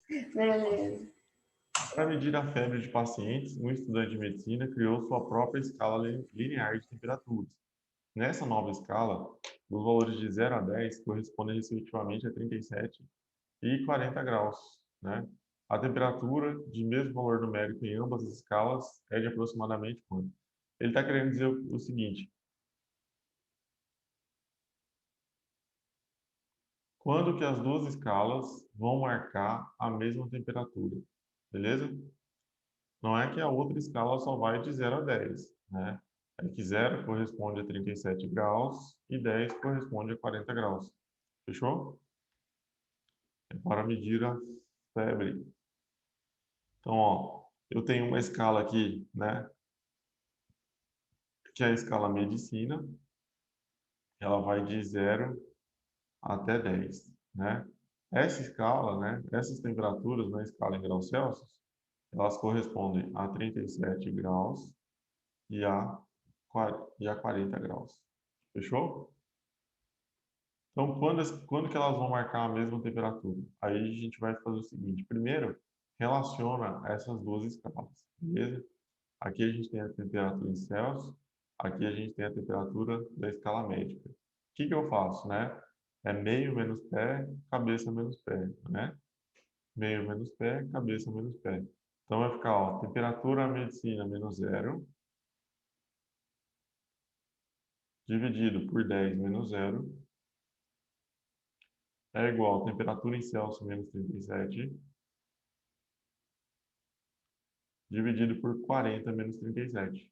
Beleza. Para medir a febre de pacientes, um estudante de medicina criou sua própria escala linear de temperaturas. Nessa nova escala, os valores de 0 a 10 correspondem respectivamente a 37 e 40 graus, né? A temperatura de mesmo valor numérico em ambas as escalas é de aproximadamente quanto? Ele está querendo dizer o seguinte: quando que as duas escalas vão marcar a mesma temperatura, beleza? Não é que a outra escala só vai de 0 a 10, né? É que 0 corresponde a 37 graus e 10 corresponde a 40 graus. Fechou? É para medir a febre. Então, ó, eu tenho uma escala aqui, né? Que é a escala medicina. Ela vai de 0 até 10, né? Essa escala, né? Essas temperaturas na escala em graus Celsius, elas correspondem a 37 graus e a 40 graus. Fechou? Então, quando que elas vão marcar a mesma temperatura? Aí a gente vai fazer o seguinte: primeiro, relaciona essas duas escalas, beleza? Aqui a gente tem a temperatura em Celsius, aqui a gente tem a temperatura da escala médica. O que que eu faço, né? É meio menos pé, cabeça menos pé, né? Meio menos pé, cabeça menos pé. Então vai ficar, ó, temperatura medicina menos 0, dividido por 10 menos 0, é igual a temperatura em Celsius menos 37, dividido por 40 menos 37.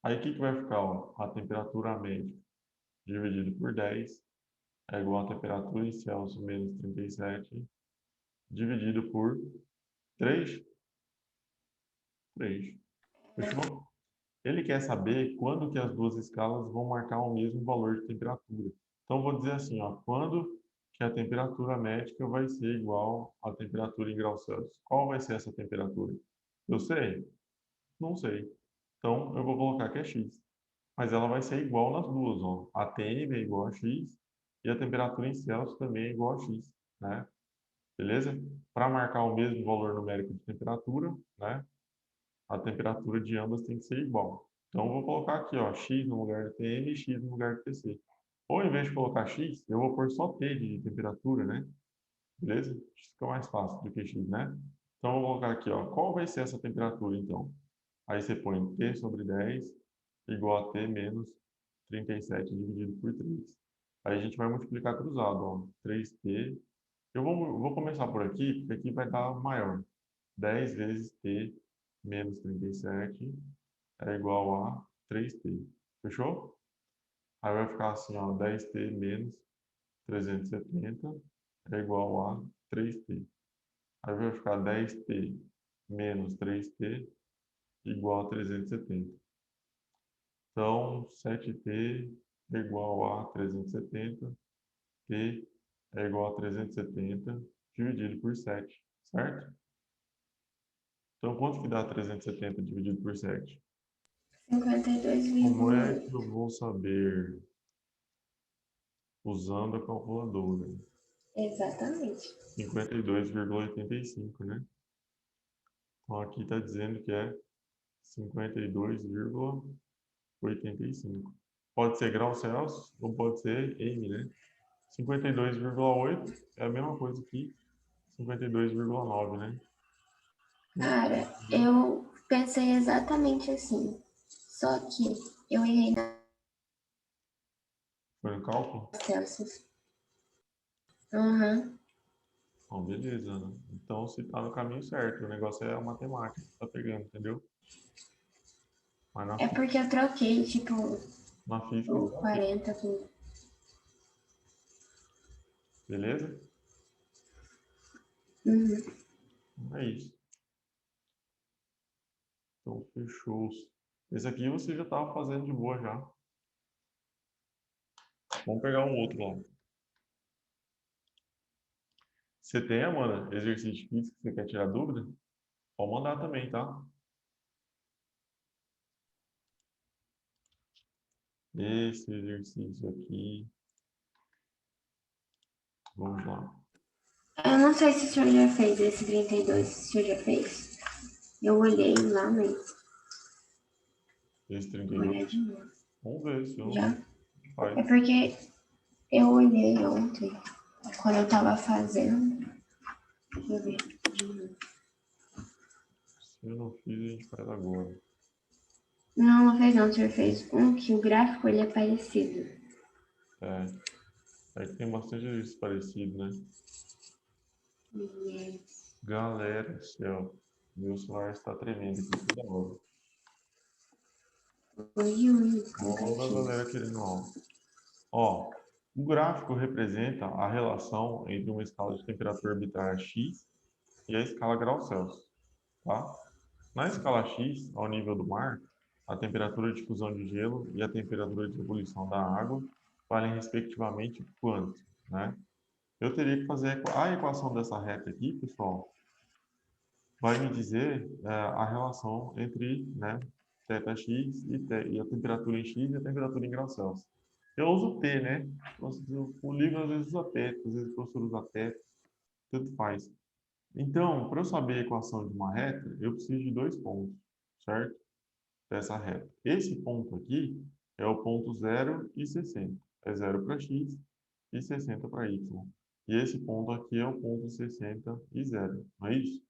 Aí o que que vai ficar? Ó? A temperatura média dividido por 10 é igual a temperatura em Celsius menos 37, dividido por 3. 3. Fechou? Ele quer saber quando que as duas escalas vão marcar o mesmo valor de temperatura. Então, vou dizer assim, ó, quando que a temperatura médica vai ser igual à temperatura em graus Celsius? Qual vai ser essa temperatura? Eu sei? Não sei. Então, eu vou colocar que é x. Mas ela vai ser igual nas duas, ó. A Tm é igual a x e a temperatura em Celsius também é igual a x, né? Beleza? Para marcar o mesmo valor numérico de temperatura, né? A temperatura de ambas tem que ser igual. Então, eu vou colocar aqui, ó, x no lugar de Tm e x no lugar de Tc. Ou, em vez de colocar x, eu vou pôr só T de temperatura, né? Beleza? Isso fica mais fácil do que x, né? Então, eu vou colocar aqui, ó, qual vai ser essa temperatura, então? Aí você põe T sobre 10 igual a T menos 37 dividido por 3. Aí a gente vai multiplicar cruzado, ó. 3T. Eu vou começar por aqui, porque aqui vai dar maior. 10 vezes T menos 37 é igual a 3T. Fechou? Aí vai ficar assim, ó. 10T menos 370 é igual a 3T. Aí vai ficar 10T menos 3T igual a 370. Então, 7T é igual a 370, T é igual a 370 dividido por 7, certo? Então, quanto que dá 370 dividido por 7? Como é 52,8. que eu vou saber usando a calculadora? Exatamente. 52,85, né? Então, aqui está dizendo que é 52,85. Pode ser graus Celsius ou pode ser M, né? 52,8 é a mesma coisa que 52,9, né? Cara, eu pensei exatamente assim. Só que eu errei na Foi no cálculo? Celsius. Aham. Bom, beleza, né? Então, se tá no caminho certo, o negócio é a matemática que tá pegando, entendeu? Mas É porque eu troquei, tipo, na física o dá tempo, 40 com. beleza? Uhum. É isso. Então, fechou. Esse aqui você já tava fazendo de boa já. Vamos pegar um outro lá. Você tem, Amanda, exercício físico que você quer tirar dúvida? Pode mandar também, tá? Esse exercício aqui. Vamos lá. Eu não sei se o senhor já fez esse 32, se o senhor já fez. Eu olhei lá, mas Esse vou 32. olhar de novo. Vamos ver se eu não Já? faz. É porque eu olhei ontem, quando eu tava fazendo. Deixa eu ver de novo. Se eu não fiz, a gente faz agora. Não, não fez não, o senhor fez um que o gráfico ele é parecido. É, é que tem bastante isso parecido, né? Galera do céu, meu celular está tremendo aqui toda hora. Oi, oi, com Olha a galera gatinhos. querendo aula. Ó, o gráfico representa a relação entre uma escala de temperatura arbitrária X e a escala grau Celsius, tá? Na escala X, ao nível do mar, a temperatura de fusão de gelo e a temperatura de ebulição da água valem respectivamente quanto, né? Eu teria que fazer a equação dessa reta aqui, pessoal, vai me dizer a relação entre, né, θx e a temperatura em x e a temperatura em graus Celsius. Eu uso T, né? O livro às vezes usa T, às vezes o professor usa T, tanto faz. Então, para eu saber a equação de uma reta, eu preciso de dois pontos, certo? Dessa reta. Esse ponto aqui é o ponto 0 e 60. É 0 para x e 60 para y. E esse ponto aqui é o ponto 60 e 0. Não é isso?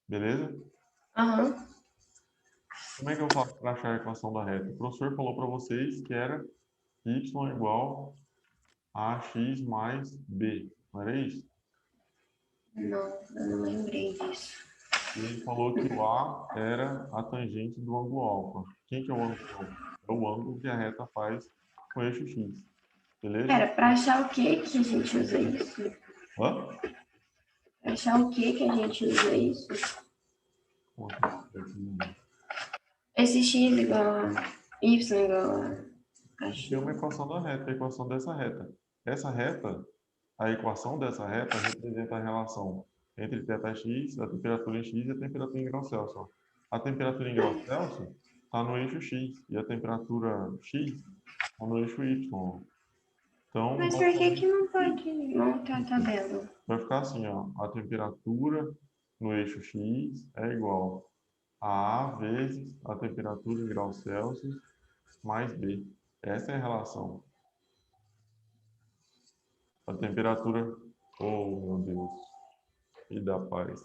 Beleza? Aham. Como é que eu faço para achar a equação da reta? O professor falou para vocês que era y igual a x mais b. Não era isso? Não, eu não lembrei disso. E ele falou que o a era a tangente do ângulo alfa. Quem que é o ângulo alfa? É o ângulo que a reta faz com o eixo x. Beleza? Pera, pra achar o que a gente usa isso? Hã? Pra achar o que a gente usa isso? Como assim? Esse x igual a y igual a Tem x. uma equação da reta, a equação dessa reta. Essa reta, a equação dessa reta representa a relação entre θx, a temperatura em x e a temperatura em graus Celsius. A temperatura em graus Celsius está no eixo x e a temperatura x está no eixo y. Então, Mas por que basicamente, não pode montar a tabela? vai ficar assim, ó, a temperatura no eixo x é igual a A vezes a temperatura em graus Celsius mais B. Essa é a relação. A temperatura. Oh, meu Deus. E da paz.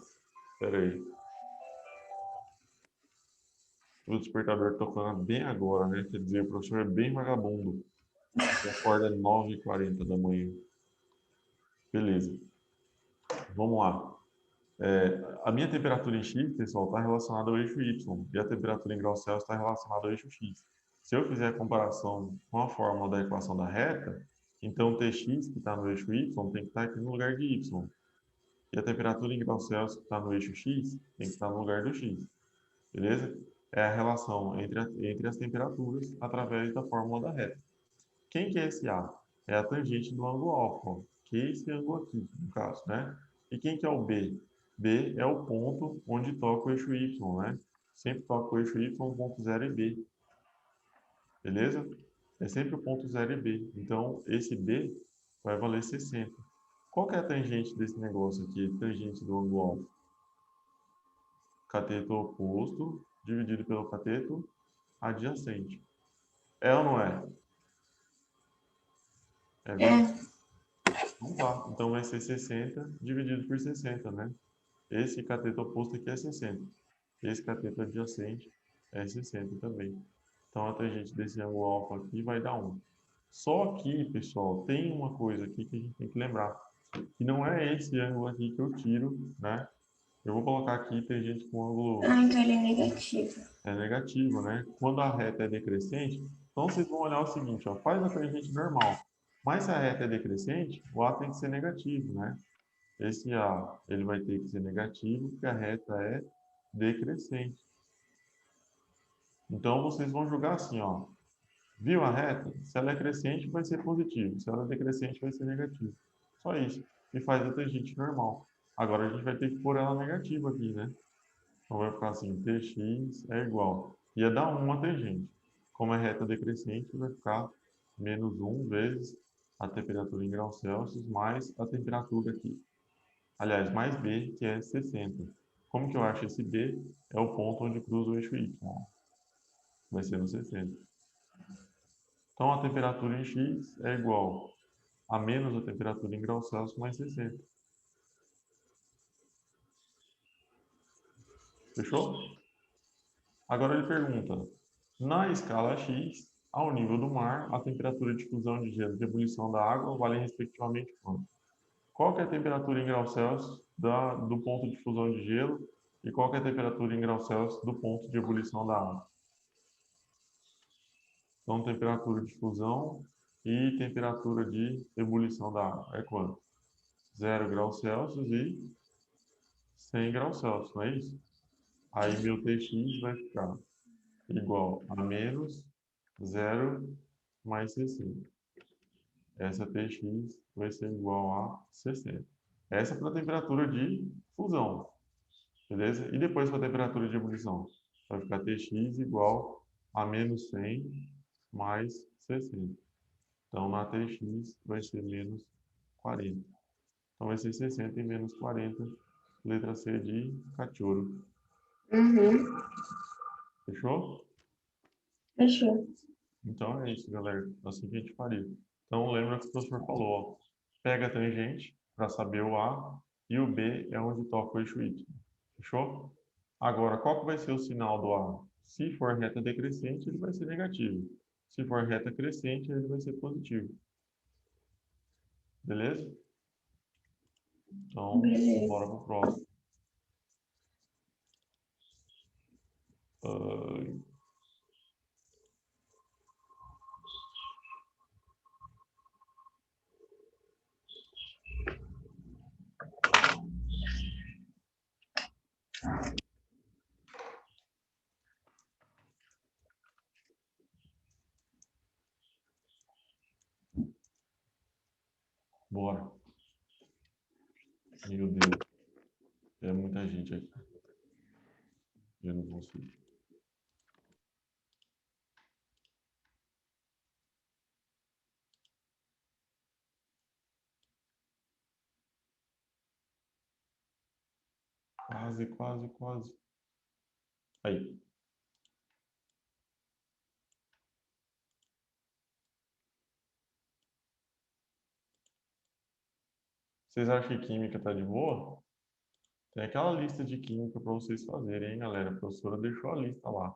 Espera aí. O despertador tocando bem agora, né? Quer dizer, o professor é bem vagabundo. Ele acorda 9h40 da manhã. Beleza. Vamos lá. A minha temperatura em X, pessoal, está relacionada ao eixo Y. E a temperatura em graus Celsius está relacionada ao eixo X. Se eu fizer a comparação com a fórmula da equação da reta, então Tx, que está no eixo Y, tem que estar aqui no lugar de Y. E a temperatura em graus Celsius que está no eixo X tem que estar no lugar do X. Beleza? É a relação entre as temperaturas através da fórmula da reta. Quem que é esse A? É a tangente do ângulo alfa, que é esse ângulo aqui, no caso, né? E quem que é o B? B é o ponto onde toca o eixo Y, né? Sempre toca o eixo Y, ponto 0 e B. Beleza? É sempre o ponto 0 e B. Então, esse B vai valer 60. Qual que é a tangente desse negócio aqui? Tangente do ângulo alfa. Cateto oposto dividido pelo cateto adjacente. É ou não é? É verdade. É, Então tá. Então vai ser 60 dividido por 60, né? Esse cateto oposto aqui é 60. Esse cateto adjacente é 60 também. Então a tangente desse ângulo alfa aqui vai dar 1. Só que, pessoal, tem uma coisa aqui que a gente tem que lembrar. Que não é esse ângulo aqui que eu tiro, né? Eu vou colocar aqui tangente com ângulo então ele é negativo. negativo, né? Quando a reta é decrescente, então vocês vão olhar o seguinte, ó, faz a tangente normal. Mas se a reta é decrescente, o A tem que ser negativo, né? Esse A, ele vai ter que ser negativo, porque a reta é decrescente. Então vocês vão jogar assim, ó. Viu a reta? Se ela é crescente, vai ser positivo. Se ela é decrescente, vai ser negativo. Só isso. E faz a tangente normal. Agora a gente vai ter que pôr ela negativa aqui, né? Então vai ficar assim, Tx é igual. Ia dar 1 a tangente. Como é reta decrescente, vai ficar menos 1 vezes a temperatura em graus Celsius mais a temperatura aqui. Aliás, mais B, que é 60. Como que eu acho esse B? É o ponto onde cruza o eixo Y. Vai ser no 60. Então, a temperatura em X é igual a menos a temperatura em graus Celsius mais 60. Fechou? Agora ele pergunta, na escala X, ao nível do mar, a temperatura de fusão de gelo e de ebulição da água valem respectivamente quanto? Qual que é a temperatura em graus Celsius do ponto de fusão de gelo e qual que é a temperatura em graus Celsius do ponto de ebulição da água? Então, temperatura de fusão e temperatura de ebulição da água é quanto? 0 graus Celsius e 100 graus Celsius, não é isso? Aí meu Tx vai ficar igual a menos 0 mais 60. Essa Tx vai ser igual a 60. Essa é para a temperatura de fusão, beleza? E depois para a temperatura de ebulição? Vai ficar Tx igual a menos 100 mais 60. Então, na Tx vai ser menos 40. Então, vai ser 60 e menos 40. Letra C de cachorro. Uhum. Fechou? Fechou. Então é isso, galera. Assim que a gente faria. Então lembra que o professor falou, ó, pega a tangente para saber o A e o B é onde toca o eixo Y. Fechou? Agora, qual que vai ser o sinal do A? Se for reta decrescente, ele vai ser negativo. Se for reta crescente, ele vai ser positivo. Beleza? Então, Beleza. bora para o próximo. Uh, bora. Meu Deus. É muita gente aqui. Eu não consigo. Quase, quase, quase. Aí. Vocês acham que química tá de boa? Tem aquela lista de química para vocês fazerem, hein, galera? A professora deixou a lista lá.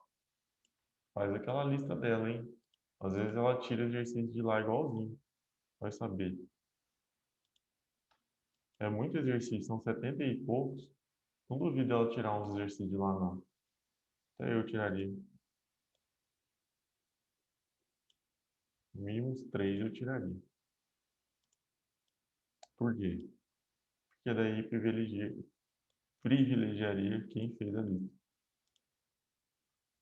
Faz aquela lista dela, hein? Às vezes ela tira exercício de lá igualzinho. Vai saber. É muito exercício, são 70 e poucos. Não duvido ela tirar uns exercícios de lá, não. Até eu tiraria. No mínimo uns 3 eu tiraria. Por quê? Porque daí privilegiaria quem fez a lista.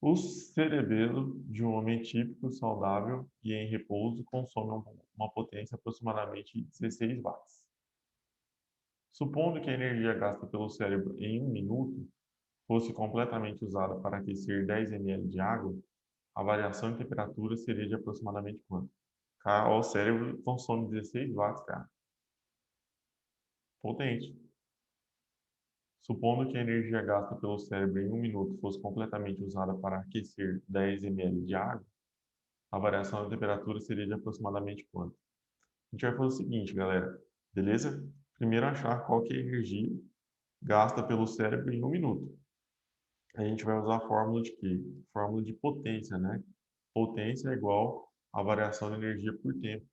O cerebelo de um homem típico, saudável e em repouso consome uma potência aproximadamente de 16 watts. Supondo que a energia gasta pelo cérebro em 1 minuto fosse completamente usada para aquecer 10 ml de água, a variação de temperatura seria de aproximadamente quanto? Cara, o cérebro consome 16 watts, cara. Potente. Supondo que a energia gasta pelo cérebro em 1 minuto fosse completamente usada para aquecer 10 ml de água, a variação da temperatura seria de aproximadamente quanto? A gente vai fazer o seguinte, galera. Beleza? Primeiro achar qual que é a energia gasta pelo cérebro em 1 minuto. A gente vai usar a fórmula de quê? Fórmula de potência, né? Potência é igual a variação de energia por tempo.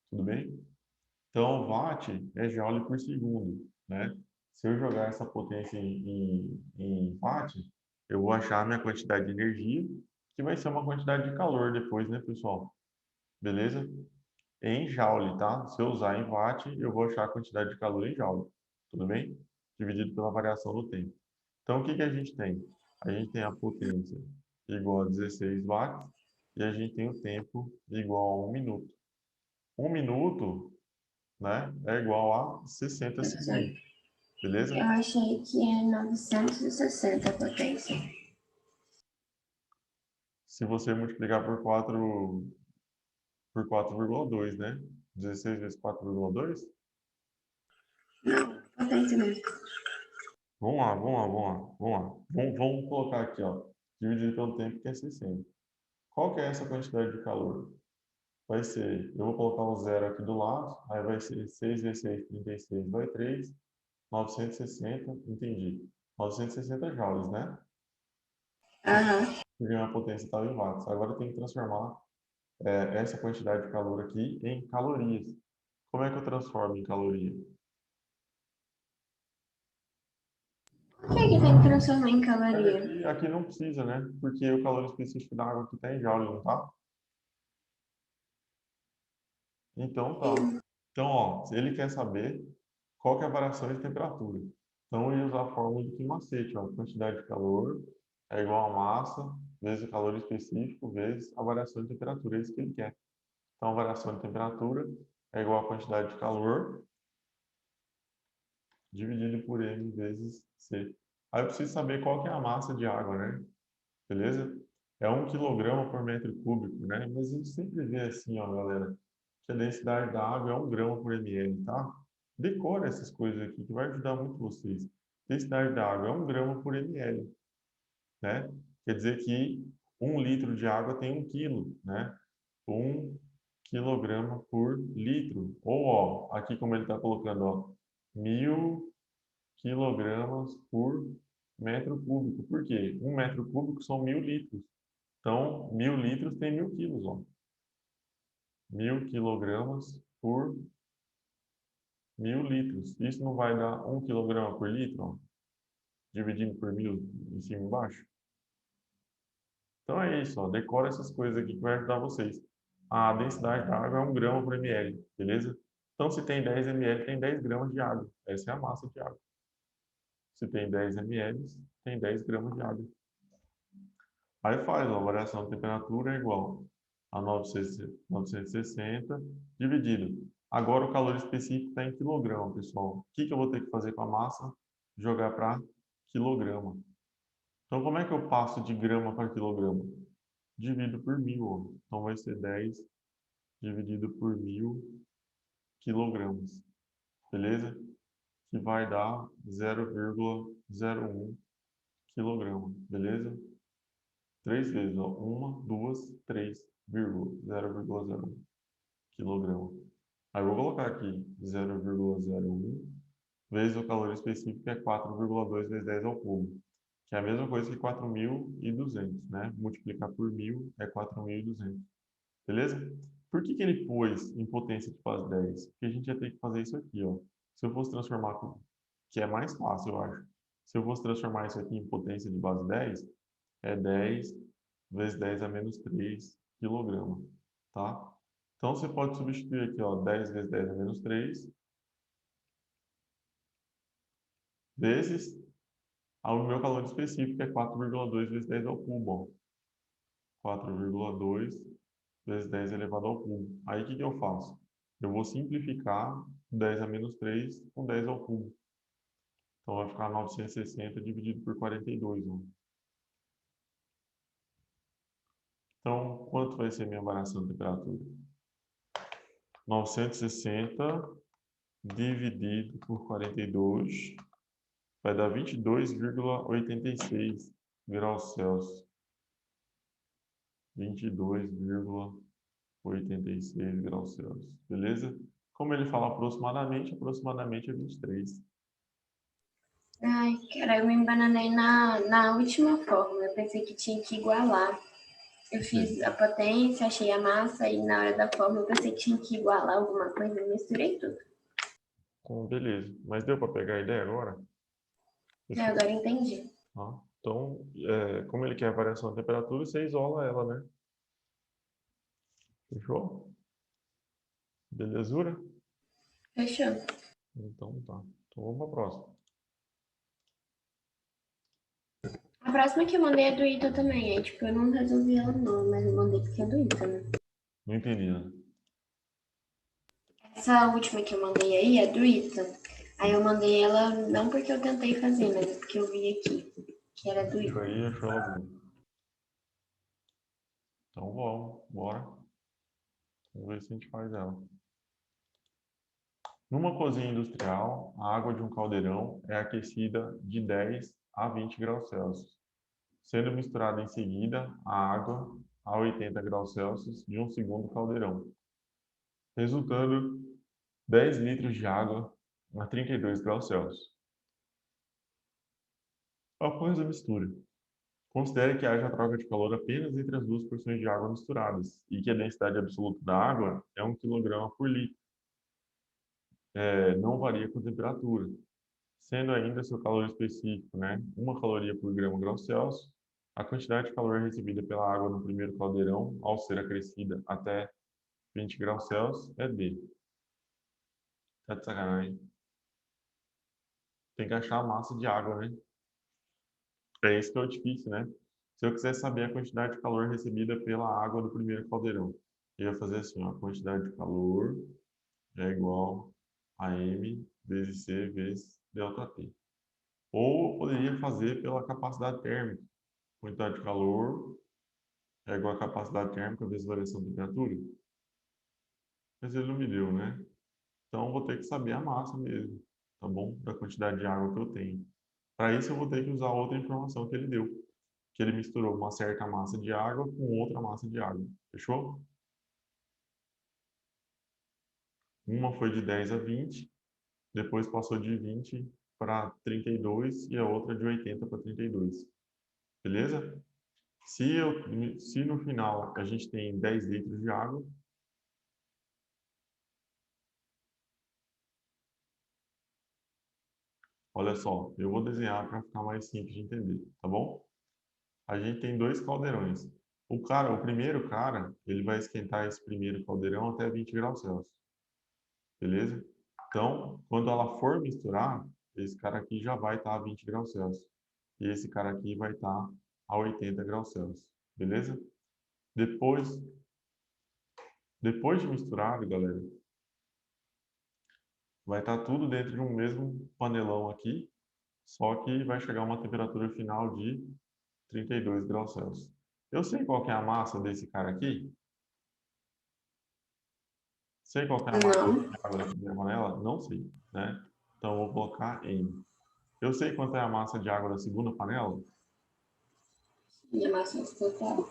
Tudo bem? Então, watt é joule por segundo, né? Se eu jogar essa potência em watt, eu vou achar a minha quantidade de energia, que vai ser uma quantidade de calor depois, né, pessoal? Beleza? Em joule, tá? Se eu usar em watt, eu vou achar a quantidade de calor em joule. Tudo bem? Dividido pela variação do tempo. Então, o que que a gente tem? A gente tem a potência igual a 16 watts e a gente tem o tempo igual a 1 minuto. 1 minuto, né, é igual a 60 segundos. Beleza? Eu achei que é 960 a potência. Se você multiplicar por 4,2, né? 16 vezes 4,2? Não, potência mesmo. Vamos lá, vamos lá, vamos lá, vamos lá. Vamos colocar aqui, ó, dividido pelo tempo, que é 60. Qual que é essa quantidade de calor? Vai ser, eu vou colocar um zero aqui do lado, aí vai ser 6 vezes 6, 36, vai 3, 960, entendi. 960 joules, né? Aham. Porque a potência estava em watts. Agora tem que transformar essa quantidade de calor aqui em calorias. Como é que eu transformo em caloria? Por que tem que transformar em Mas caloria? aqui não precisa, né? Porque o calor específico da água aqui está em joule, não tá? Então tá. Sim. Então, ó, se ele quer saber qual que é a variação de temperatura. Então, eu ia usar a fórmula do macete, ó. Quantidade de calor é igual a massa vezes o calor específico vezes a variação de temperatura. É isso que ele quer. Então, a variação de temperatura é igual a quantidade de calor dividido por M vezes C. Aí eu preciso saber qual que é a massa de água, né? Beleza? É 1 kg por metro cúbico, né? Mas a gente sempre vê assim, ó, galera, que a densidade da água é 1 grama por ml, tá? Decora essas coisas aqui que vai ajudar muito vocês. Densidade da água é 1 grama por ml, né? Quer dizer que 1 litro de água tem 1 quilo, né? 1 kg por litro. Ou, ó, aqui como ele está colocando, ó, 1000 kg por metro cúbico. Por quê? 1 metro cúbico são 1000 litros. Então, 1000 litros tem 1000 quilos, ó. 1000 kg por 1000 litros. Isso não vai dar 1 kg por litro, ó, dividindo por 1000 em cima e embaixo? Então é isso, ó. Decora essas coisas aqui que vai ajudar vocês. A densidade da água é 1 grama por ml, beleza? Então, se tem 10 ml, tem 10 gramas de água. Essa é a massa de água. Se tem 10 ml, tem 10 gramas de água. Aí faz, ó, a variação de temperatura é igual a 960 dividido. Agora o calor específico está em quilograma, pessoal. O que eu vou ter que fazer com a massa? Jogar para quilograma. Então, como é que eu passo de grama para quilograma? Divido por 1000, ó. Então, vai ser 10 dividido por 1000 kg. Beleza? Que vai dar 0,01 quilograma. Beleza? Três vezes, ó. Uma, duas, três, vírgula, 0,01 quilograma. Aí eu vou colocar aqui 0,01 vezes o calor específico, que é 4,2 vezes 10 ao cubo, que é a mesma coisa que 4.200, né? Multiplicar por 1000 é 4.200. Beleza? Por que ele pôs em potência de base 10? Porque a gente ia ter que fazer isso aqui, ó. Se eu fosse transformar, que é mais fácil, eu acho. Se eu fosse transformar isso aqui em potência de base 10, é 10 vezes 10 a menos 3 quilograma, tá? Então, você pode substituir aqui, ó, 10 vezes 10 a menos 3, vezes o meu calor específico, que é 4,2 vezes 10 ao cubo, ó. 4,2 vezes 10 elevado ao cubo. Aí, o que eu faço? Eu vou simplificar 10 a menos 3 com 10 ao cubo. Então, vai ficar 960 dividido por 42, ó. Então, quanto vai ser minha variação de temperatura? 960 dividido por 42 vai dar 22,86 graus Celsius. 22,86 graus Celsius. Beleza? Como ele fala aproximadamente é 23. Ai, cara, eu me embananei na última fórmula. Eu pensei que tinha que igualar. Eu fiz a potência, achei a massa e na hora da fórmula eu pensei que tinha que igualar alguma coisa, eu misturei tudo. Então, beleza. Mas deu para pegar a ideia agora? E Fechou? agora entendi. Tá? Então, como ele quer a variação de temperatura, você isola ela, né? Fechou? Belezura? Fechou. Então tá. Então vamos para a próxima. A próxima que eu mandei é do Ita também. Aí, tipo, eu não resolvi ela não, mas eu mandei porque é do Ita, né? Não entendi, né? Essa última que eu mandei aí é do Ita. Aí eu mandei ela não porque eu tentei fazer, mas porque eu vi aqui que era do Isso Ita. aí achou ela boa. Então vamos, bora. Vamos ver se a gente faz ela. Numa cozinha industrial, a água de um caldeirão é aquecida de 10 a 20 graus Celsius, sendo misturada em seguida a água a 80 graus Celsius de um segundo caldeirão, resultando 10 litros de água a 32 graus Celsius. Após a mistura, considere que haja troca de calor apenas entre as duas porções de água misturadas e que a densidade absoluta da água é 1 kg por litro. Não varia com temperatura, sendo ainda seu calor específico, né, 1 caloria por grau Celsius. A quantidade de calor recebida pela água no primeiro caldeirão, ao ser acrescida até 20 graus Celsius, é D. Tá de sacanagem. Tem que achar a massa de água, né? É isso que é o difícil, né? Se eu quiser saber a quantidade de calor recebida pela água do primeiro caldeirão, eu ia fazer assim, ó, a quantidade de calor é igual a M vezes C vezes ΔT. Ou eu poderia fazer pela capacidade térmica. Quantidade de calor é igual a capacidade térmica vezes variação de temperatura. Mas ele não me deu, né? Então eu vou ter que saber a massa mesmo, tá bom? Da quantidade de água que eu tenho. Para isso eu vou ter que usar outra informação que ele deu, que ele misturou uma certa massa de água com outra massa de água. Fechou? Uma foi de 10 a 20, depois passou de 20 para 32 e a outra de 80 para 32. Beleza? Se no final a gente tem 10 litros de água, olha só, eu vou desenhar para ficar mais simples de entender, tá bom? A gente tem dois caldeirões. O primeiro cara, ele vai esquentar esse primeiro caldeirão até 20 graus Celsius, beleza? Então, quando ela for misturar, esse cara aqui já vai estar a 20 graus Celsius. E esse cara aqui vai estar a 80 graus Celsius, beleza? Depois, depois de misturado, galera, vai estar tudo dentro de um mesmo panelão aqui, só que vai chegar a uma temperatura final de 32 graus Celsius. Eu sei qual que é a massa desse cara aqui? Sei qual que é a massa Não. de água da primeira panela? Não sei, né? Então, eu vou colocar M. Eu sei quanto é a massa de água da segunda panela? E a massa total.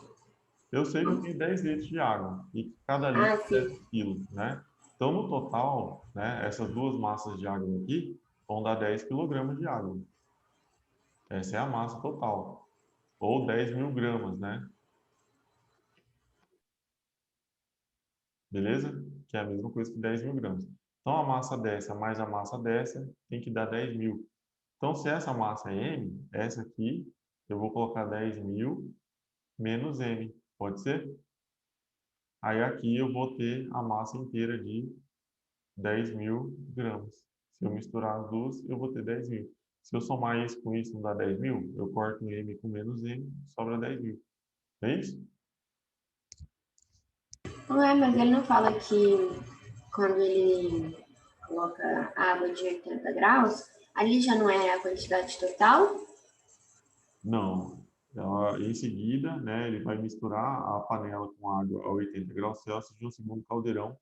Eu sei que eu tenho 10 litros de água e que cada Ah, litro é sim. 10 quilos, né? Então, no total, né, essas duas massas de água aqui vão dar 10 quilogramas de água. Essa é a massa total. Ou 10 mil gramas, né? Beleza? Que é a mesma coisa que 10 mil gramas. Então, a massa dessa mais a massa dessa tem que dar 10 mil. Então, se essa massa é M, essa aqui, eu vou colocar 10 mil menos M. Pode ser? Aí aqui eu vou ter a massa inteira de 10 mil gramas. Se eu misturar as duas, eu vou ter 10 mil. Se eu somar isso com isso, não dá 10 mil, eu corto M com menos M, sobra 10 mil. É isso? Não é, mas ele não fala que quando ele coloca água de 80 graus, ali já não é a quantidade total? Não. Em seguida, né, ele vai misturar a panela com água a 80 graus Celsius de um segundo caldeirão,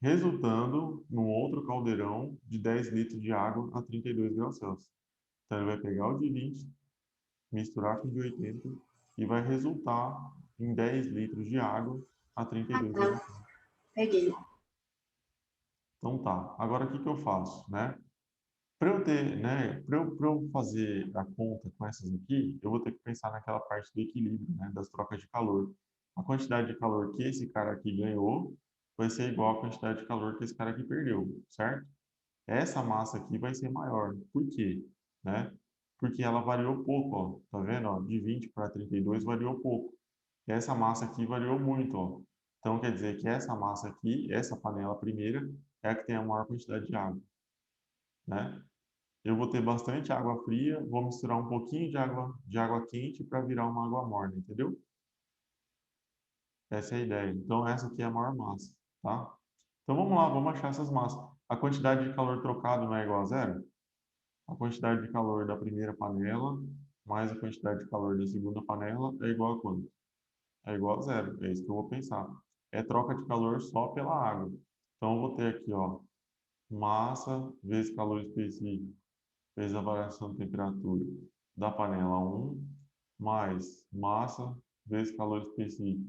resultando num outro caldeirão de 10 litros de água a 32 graus Celsius. Então, ele vai pegar o de 20, misturar com o de 80 e vai resultar em 10 litros de água a Ah, 32 tá. graus Celsius. Peguei. Então, tá. Agora, o que que eu faço, né? Para eu ter, né, para eu fazer a conta com essas aqui, eu vou ter que pensar naquela parte do equilíbrio, né, das trocas de calor. A quantidade de calor que esse cara aqui ganhou vai ser igual à quantidade de calor que esse cara aqui perdeu, certo? Essa massa aqui vai ser maior. Por quê? Né? Porque ela variou pouco, ó. Tá vendo, ó? De 20 para 32 variou pouco. Essa massa aqui variou muito, ó. Então quer dizer que essa massa aqui, essa panela primeira, é a que tem a maior quantidade de água, né? Eu vou ter bastante água fria, vou misturar um pouquinho de água quente para virar uma água morna, entendeu? Essa é a ideia. Então, essa aqui é a maior massa, tá? Então, vamos lá, vamos achar essas massas. A quantidade de calor trocado não é igual a zero? A quantidade de calor da primeira panela mais a quantidade de calor da segunda panela é igual a quanto? É igual a zero. É isso que eu vou pensar. É troca de calor só pela água. Então, eu vou ter aqui, ó, massa vezes calor específico vezes a variação de temperatura da panela 1, mais massa vezes calor específico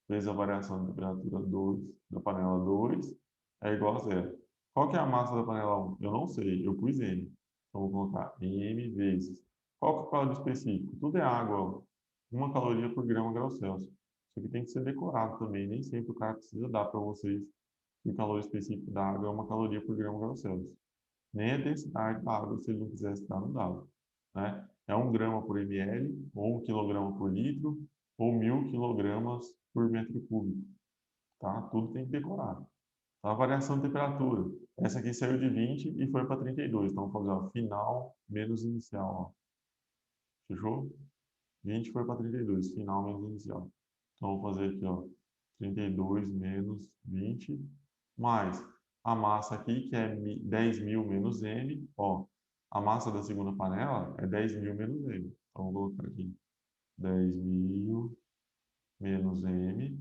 vezes a variação de temperatura 2 da panela 2 é igual a zero. Qual que é a massa da panela 1? Eu não sei, eu pus M. Então, vou colocar M vezes. Qual que é o calor específico? Tudo é água, ó. 1 caloria por grama grau Celsius. Isso aqui tem que ser decorado também, nem sempre o cara precisa dar para vocês que o calor específico da água é 1 caloria por grama grau Celsius. Nem a densidade da água, se ele não quisesse dar, não dava. Né? É 1 grama por ml, ou 1 quilograma por litro, ou 1.000 kg por metro cúbico. Tá? Tudo tem que decorar. Tá? A variação de temperatura. Essa aqui saiu de 20 e foi para 32. Então, vamos fazer ó, final menos inicial. Ó. Fechou? 20 foi para 32, final menos inicial. Então, vou fazer aqui, ó, 32 menos 20, mais a massa aqui, que é 10.000 menos M. Ó, a massa da segunda panela é 10.000 menos M. Então, vou colocar aqui 10.000 menos M,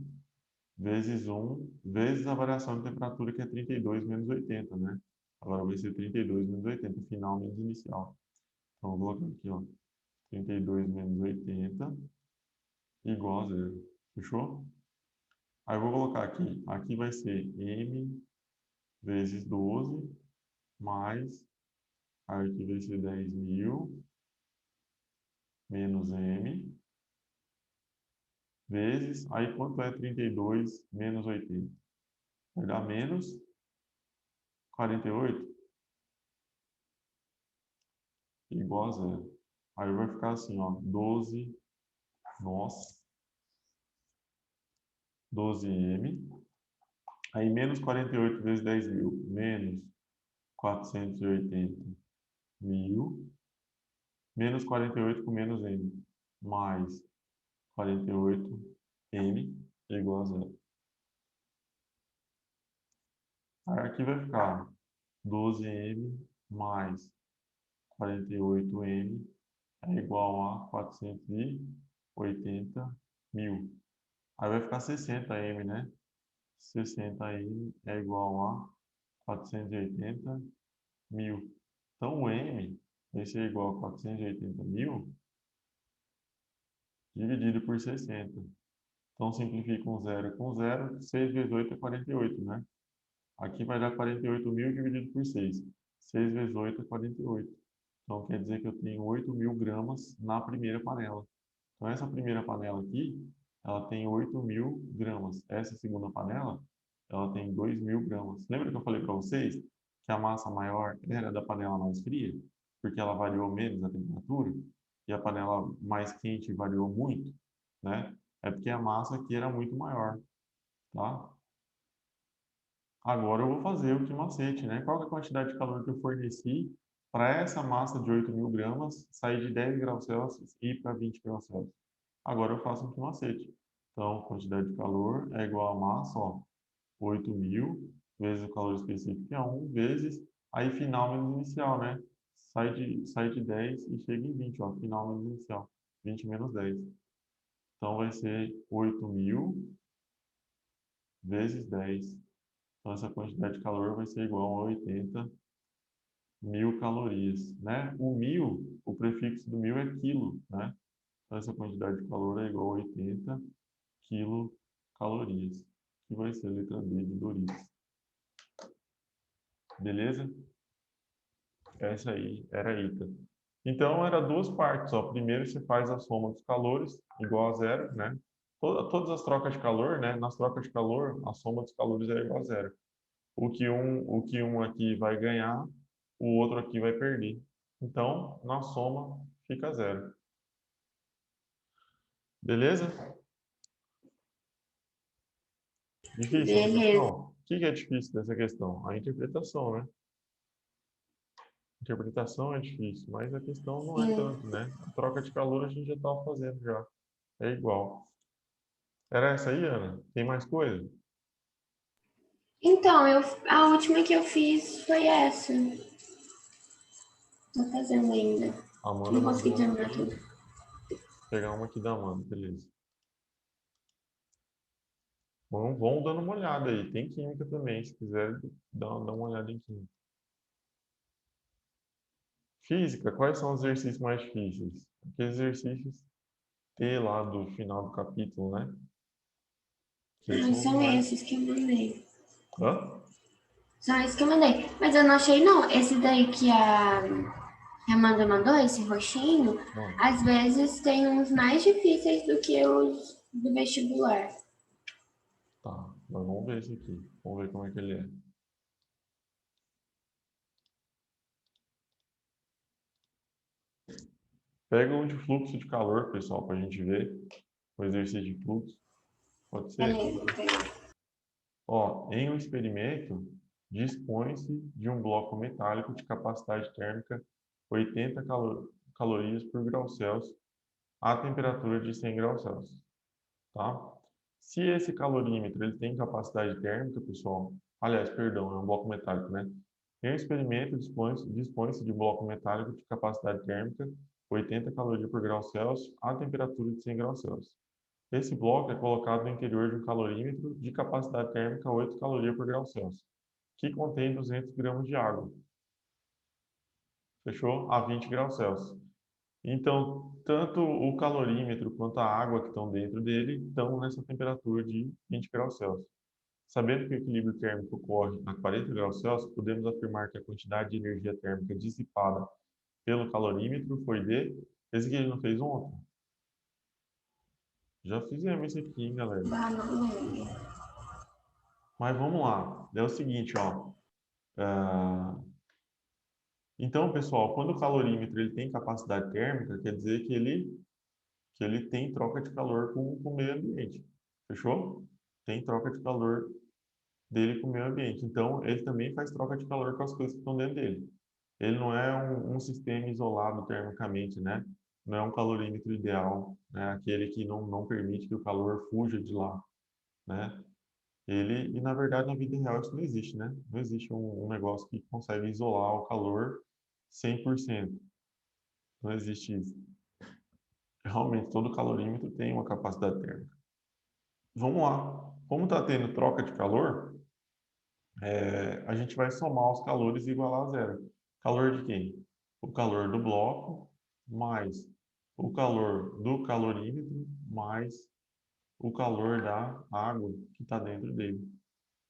vezes 1, vezes a variação de temperatura, que é 32 menos 80, né? Agora vai ser 32 menos 80, final menos inicial. Então, vou colocar aqui, ó, 32 menos 80 igual a zero. Fechou? Aí eu vou colocar aqui. Aqui vai ser M vezes 12 mais. Aí aqui vai ser 10.000 menos M vezes. Aí quanto é 32 menos 80? Vai dar menos 48 igual a zero. Aí vai ficar assim, ó. 12, nossa. 12M. Aí menos 48 vezes 10.000. Menos 480.000. Menos 48 com menos M. Mais 48M igual a zero. Aí aqui vai ficar 12M mais 48M é igual a 480.000. Aí vai ficar 60M, né? 60M é igual a 480.000. Então o M vai ser igual a 480.000 dividido por 60. Então simplifica um zero com zero. 6 vezes 8 é 48, né? Aqui vai dar 48.000 dividido por 6. 6 vezes 8 é 48. Então, quer dizer que eu tenho 8.000 gramas na primeira panela. Então, essa primeira panela aqui, ela tem 8.000 gramas. Essa segunda panela, ela tem 2.000 gramas. Lembra que eu falei para vocês que a massa maior era da panela mais fria? Porque ela variou menos a temperatura? E a panela mais quente variou muito? Né? É porque a massa aqui era muito maior. Tá? Agora eu vou fazer o que macete, né? Qual que é a quantidade de calor que eu forneci para essa massa de 8.000 gramas sair de 10 graus Celsius e ir para 20 graus Celsius? Agora eu faço um que macete. Então, quantidade de calor é igual a massa, ó, 8.000 vezes o calor específico, que é 1, vezes, aí final menos inicial, né? Sai de 10 e chega em 20, ó, final menos inicial. 20 menos 10. Então, vai ser 8.000 vezes 10. Então, essa quantidade de calor vai ser igual a 80.000 calorias, né? O 1.000, o prefixo do 1.000 é quilo, né? Então, essa quantidade de calor é igual a 80 quilocalorias, que vai ser a letra B de Doritos. Beleza? Essa aí era a ITA. Então, era duas partes. Ó. Primeiro, você faz a soma dos calores, igual a zero, né? Todas as trocas de calor, né? Nas trocas de calor, a soma dos calores é igual a zero. O que um aqui vai ganhar, o outro aqui vai perder. Então, na soma, fica zero. Beleza? Difícil essa Beleza. questão? O que é difícil dessa questão? A interpretação, né? A interpretação é difícil, mas a questão não é Sim. tanto, né? A troca de calor a gente já estava fazendo já. É igual. Era essa aí, Ana? Tem mais coisa? Então, a última que eu fiz foi essa. Tô fazendo ainda. A Amanda Não consegui mandou terminar aqui. tudo. Pegar uma aqui da Amanda, beleza. Vão dando uma olhada aí. Tem química também, se quiser dar uma olhada em química. Física, quais são os exercícios mais difíceis? Aqueles exercícios T lá do final do capítulo, né? Que eles Ah, são os são mais... esses que eu mandei. Hã? São esses que eu mandei. Mas eu não achei, não. Esse daí que a Amanda mandou, esse roxinho, Não. às vezes tem uns mais difíceis do que os do vestibular. Tá, mas vamos ver esse aqui. Vamos ver como é que ele é. Pega um de fluxo de calor, pessoal, para a gente ver o exercício de fluxo. Pode ser? Beleza, vou pegar. Ó, em um experimento, dispõe-se de um bloco metálico de capacidade térmica 80 calorias por grau Celsius a temperatura de 100 graus Celsius, tá? Se esse calorímetro ele tem capacidade térmica, pessoal, aliás, perdão, é um bloco metálico, né? Em um experimento, dispõe-se de um bloco metálico de capacidade térmica 80 calorias por grau Celsius a temperatura de 100 graus Celsius. Esse bloco é colocado no interior de um calorímetro de capacidade térmica 8 calorias por grau Celsius, que contém 200 gramas de água. Fechou? A 20 graus Celsius. Então, tanto o calorímetro quanto a água que estão dentro dele estão nessa temperatura de 20 graus Celsius. Sabendo que o equilíbrio térmico ocorre a 40 graus Celsius, podemos afirmar que a quantidade de energia térmica dissipada pelo calorímetro foi de... Esse que ele não fez ontem? Já fizemos isso aqui, hein, galera? Ah, não lembro. Mas vamos lá. É o seguinte, ó. Ah, então, pessoal, quando o calorímetro ele tem capacidade térmica, quer dizer que ele tem troca de calor com o meio ambiente. Fechou? Tem troca de calor dele com o meio ambiente. Então, ele também faz troca de calor com as coisas que estão dentro dele. Ele não é um sistema isolado termicamente, né? Não é um calorímetro ideal, né? Aquele que não permite que o calor fuja de lá, né? E na verdade, na vida real isso não existe, né? Não existe um negócio que consegue isolar o calor 100%. Não existe isso. Realmente, todo calorímetro tem uma capacidade térmica. Vamos lá. Como está tendo troca de calor, a gente vai somar os calores e igualar a zero. Calor de quem? O calor do bloco mais o calor do calorímetro mais o calor da água que está dentro dele,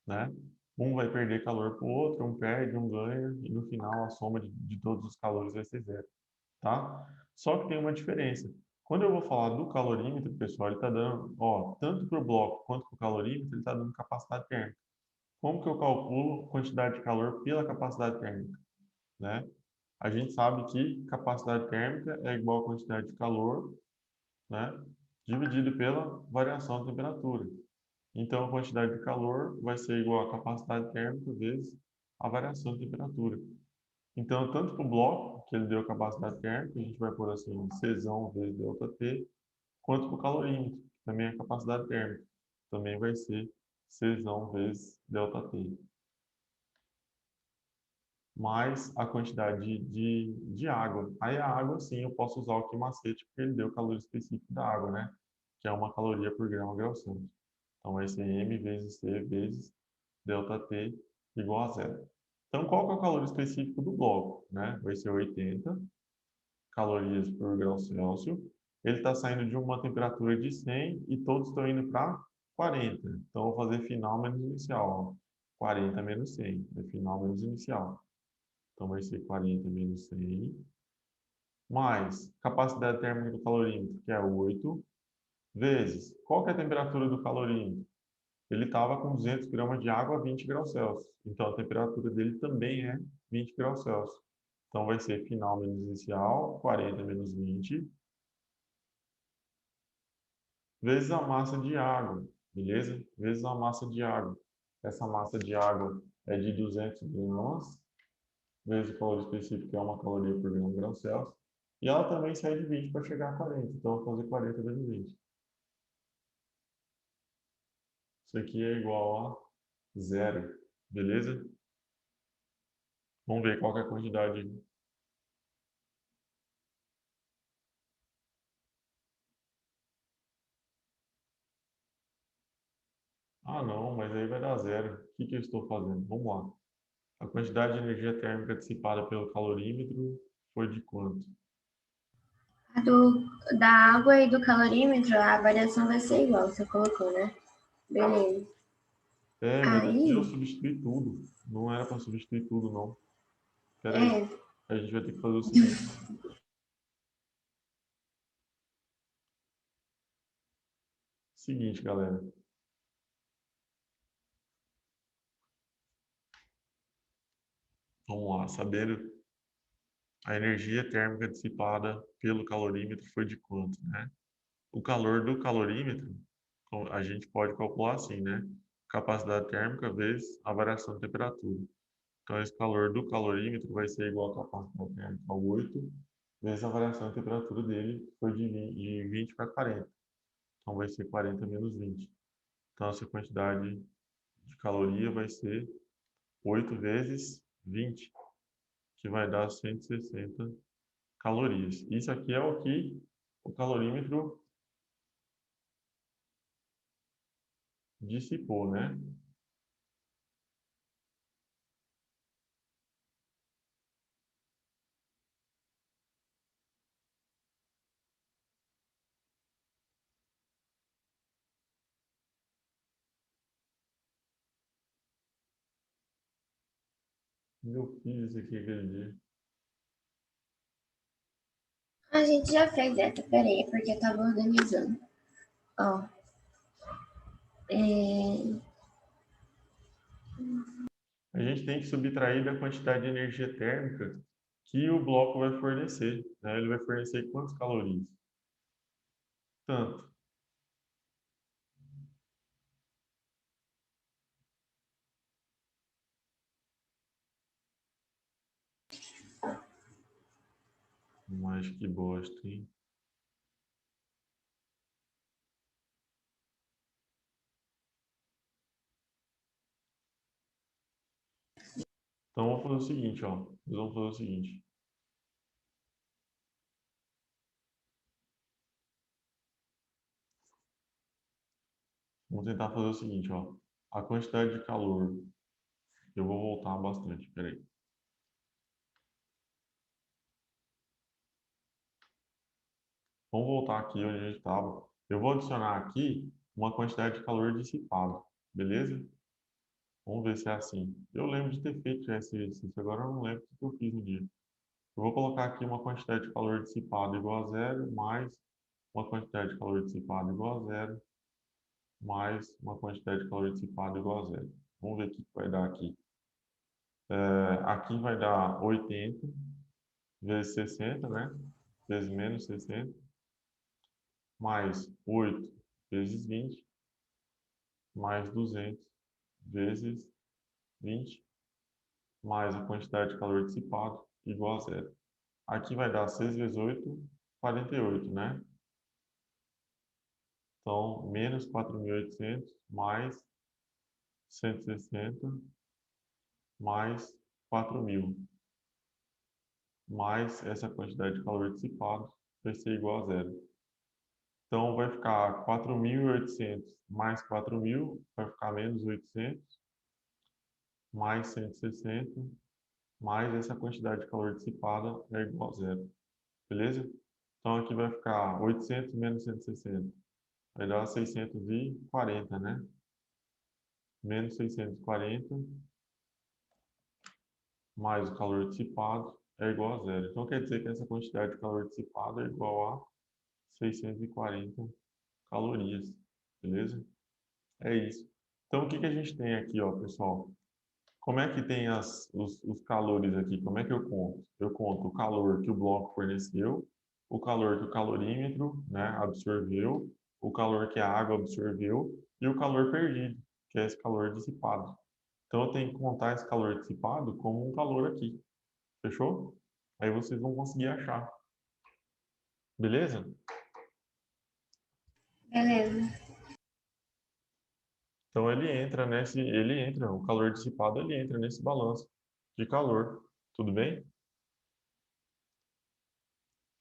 né? Um vai perder calor para o outro, um perde, um ganha, e no final a soma de todos os calores vai ser zero, tá? Só que tem uma diferença. Quando eu vou falar do calorímetro, pessoal, ele está dando, ó, tanto para o bloco quanto para o calorímetro, ele está dando capacidade térmica. Como que eu calculo quantidade de calor pela capacidade térmica, né? A gente sabe que capacidade térmica é igual a quantidade de calor, né, dividido pela variação da temperatura. Então, a quantidade de calor vai ser igual a capacidade térmica vezes a variação de temperatura. Então, tanto para o bloco, que ele deu capacidade térmica, a gente vai pôr assim, Czão vezes ΔT, quanto para o calorímetro, que também é capacidade térmica. Também vai ser Czão vezes ΔT. Mais a quantidade de água. Aí a água, sim, eu posso usar o macete, porque ele deu o calor específico da água, né? Que é uma caloria por grau Celsius. Então, vai ser M vezes C vezes ΔT igual a zero. Então, qual que é o calor específico do bloco? Né? Vai ser 80 calorias por grau Celsius. Ele está saindo de uma temperatura de 100 e todos estão indo para 40. Então, eu vou fazer final menos inicial. Ó. 40 menos 100. É final menos inicial. Então, vai ser 40 menos 100, mais capacidade térmica do calorímetro, que é 8, vezes, qual que é a temperatura do calorímetro? Ele estava com 200 gramas de água a 20 graus Celsius. Então, a temperatura dele também é 20 graus Celsius. Então, vai ser final menos inicial, 40 menos 20, vezes a massa de água, beleza? Vezes a massa de água. Essa massa de água é de 200 gramas, vezes o calor específico, que é uma caloria por grau Celsius. E ela também sai de 20 para chegar a 40. Então, eu vou fazer 40 vezes 20. Isso aqui é igual a zero, beleza? Vamos ver qual que é a quantidade. Ah, não, mas aí vai dar zero. O que que eu estou fazendo? Vamos lá. A quantidade de energia térmica dissipada pelo calorímetro foi de quanto? Da água e do calorímetro, a variação vai ser igual, você colocou, né? Beleza. Mas eu Aí, substituí tudo. Não era para substituir tudo, não. Espera aí. é, A gente vai ter que fazer o seguinte. Seguinte, galera. Vamos lá. Saber a energia térmica dissipada pelo calorímetro foi de quanto, né? O calor do calorímetro, a gente pode calcular assim, né? Capacidade térmica vezes a variação de temperatura. Então, esse calor do calorímetro vai ser igual à capacidade térmica ao 8, vezes a variação de temperatura dele, que foi de 20 para 40. Então, vai ser 40 menos 20. Então, essa quantidade de caloria vai ser 8 vezes 20, que vai dar 160 calorias. Isso aqui é o que o calorímetro dissipou, né? Eu fiz isso aqui aquele dia. a gente já fez essa, peraí, porque eu tava organizando. Ó, é, A gente tem que subtrair da quantidade de energia térmica que o bloco vai fornecer, né? Ele vai fornecer quantas calorias? Tanto. Mas que bosta, hein? Então vamos fazer o seguinte, ó. Nós vamos fazer o seguinte. Vamos tentar fazer o seguinte, ó. A quantidade de calor. Eu vou voltar bastante, peraí. Vamos voltar aqui onde a gente estava. Eu vou adicionar aqui uma quantidade de calor dissipado, beleza? Vamos ver se é assim. Eu lembro de ter feito já esse exercício, agora eu não lembro o que eu fiz no dia. Eu vou colocar aqui uma quantidade de calor dissipado igual a zero, mais uma quantidade de calor dissipado igual a zero, mais uma quantidade de calor dissipado igual a zero. Vamos ver o que vai dar aqui. Aqui vai dar 80 vezes 60, né? Vezes menos 60, mais 8 vezes 20, mais 200 vezes 20, mais a quantidade de calor dissipado, igual a zero. Aqui vai dar 6 vezes 8, 48, né? Então, menos 4.800, mais 160, mais 4.000, mais essa quantidade de calor dissipado, vai ser igual a zero. Então, vai ficar 4.800 mais 4.000, vai ficar menos 800, mais 160, mais essa quantidade de calor dissipada é igual a zero. Beleza? Então, aqui vai ficar 800 menos 160. Vai dar 640, né? Menos 640, mais o calor dissipado é igual a zero. Então, quer dizer que essa quantidade de calor dissipado é igual a 640 calorias. Beleza? É isso. Então, o que que a gente tem aqui, ó, pessoal? Como é que tem os calores aqui? Como é que eu conto? Eu conto o calor que o bloco forneceu, o calor que o calorímetro, né, absorveu, o calor que a água absorveu e o calor perdido, que é esse calor dissipado. Então eu tenho que contar esse calor dissipado como um calor aqui. Fechou? Aí vocês vão conseguir achar. Beleza? beleza. Então o calor dissipado ele entra nesse balanço de calor. Tudo bem?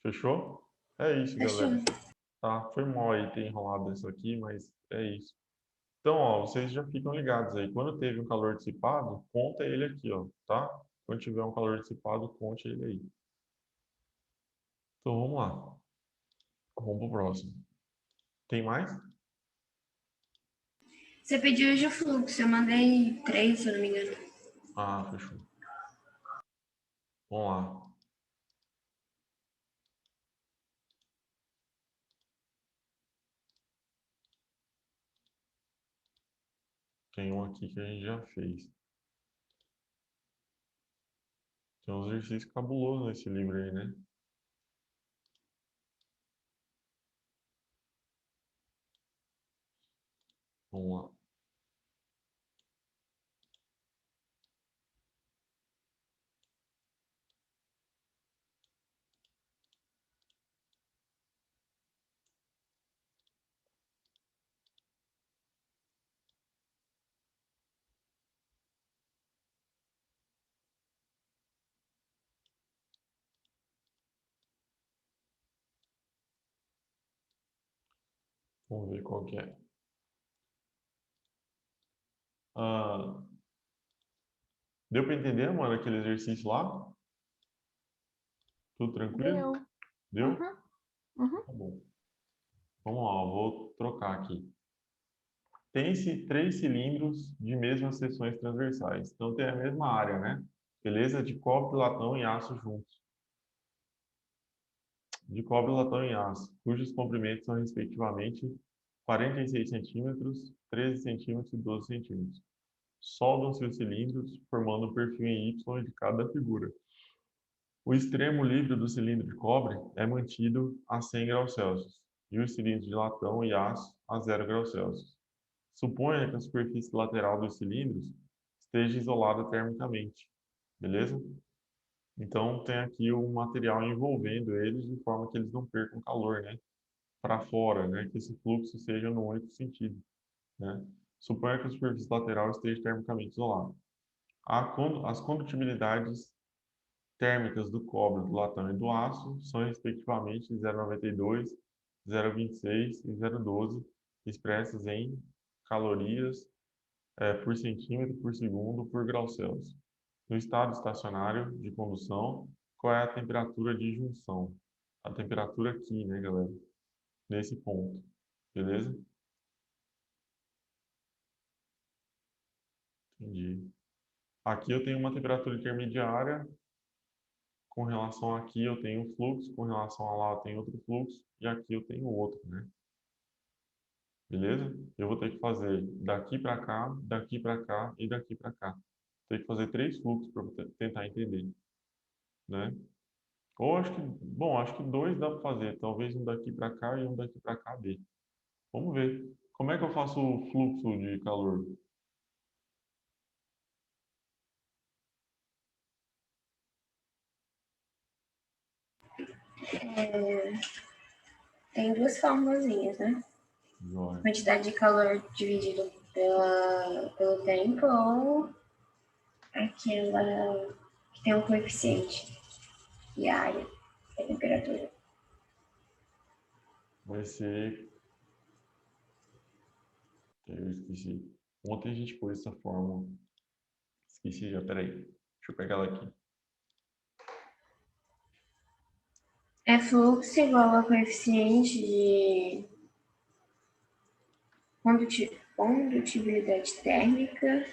Fechou? É isso, Fechou. galera. Tá? Foi mal aí ter enrolado isso aqui, mas é isso. Então, ó, vocês já ficam ligados aí. Quando teve um calor dissipado, conta ele aqui, ó, tá? Quando tiver um calor dissipado, conte ele aí. Então vamos lá. Vamos pro próximo. Tem mais? Você pediu hoje o fluxo, eu mandei 3, se eu não me engano. Ah, fechou. Vamos lá. Tem um aqui que a gente já fez. Tem uns exercícios cabulosos nesse livro aí, né? Vamos lá. Vamos ver qual que é. Ah, deu para entender, mano, aquele exercício lá? Tudo tranquilo? Deu. Deu? Uhum, uhum. Tá bom. Vamos lá, eu vou trocar aqui. Tem-se 3 cilindros de mesmas seções transversais. Então tem a mesma área, né? Beleza? De cobre, latão e aço juntos. De cobre, latão e aço, cujos comprimentos são respectivamente 46 centímetros, 13 centímetros e 12 centímetros. Soldam-se os cilindros, formando um perfil em Y de cada figura. O extremo livre do cilindro de cobre é mantido a 100 graus Celsius e os cilindros de latão e aço a 0 graus Celsius. Suponha que a superfície lateral dos cilindros esteja isolada termicamente, beleza? Então tem aqui o material envolvendo eles de forma que eles não percam calor, né? Para fora, né? Que esse fluxo seja no único sentido, né? Suponha que a superfície lateral esteja termicamente isolada. As condutibilidades térmicas do cobre, do latão e do aço são respectivamente 0,92, 0,26 e 0,12, expressas em calorias por centímetro por segundo por grau Celsius. No estado estacionário de condução, qual é a temperatura de junção? A temperatura aqui, né, galera? Nesse ponto, beleza? Entendi. Aqui eu tenho uma temperatura intermediária, com relação aqui eu tenho um fluxo, com relação a lá eu tenho outro fluxo, e aqui eu tenho outro, né? Beleza? Eu vou ter que fazer daqui para cá e daqui para cá. Tem que fazer 3 fluxos para tentar entender, né? Ou acho que, bom, acho que 2 dá para fazer. Talvez um daqui para cá e um daqui para cá dê. Vamos ver. Como é que eu faço o fluxo de calor? Tem duas formulazinhas, né? Joia. Quantidade de calor dividido pelo tempo ou aquela que tem um coeficiente e a área, a temperatura. Vai ser. Eu esqueci. Ontem a gente pôs essa fórmula. Esqueci já, peraí. Deixa eu pegar ela aqui. É fluxo igual a coeficiente de condutibilidade térmica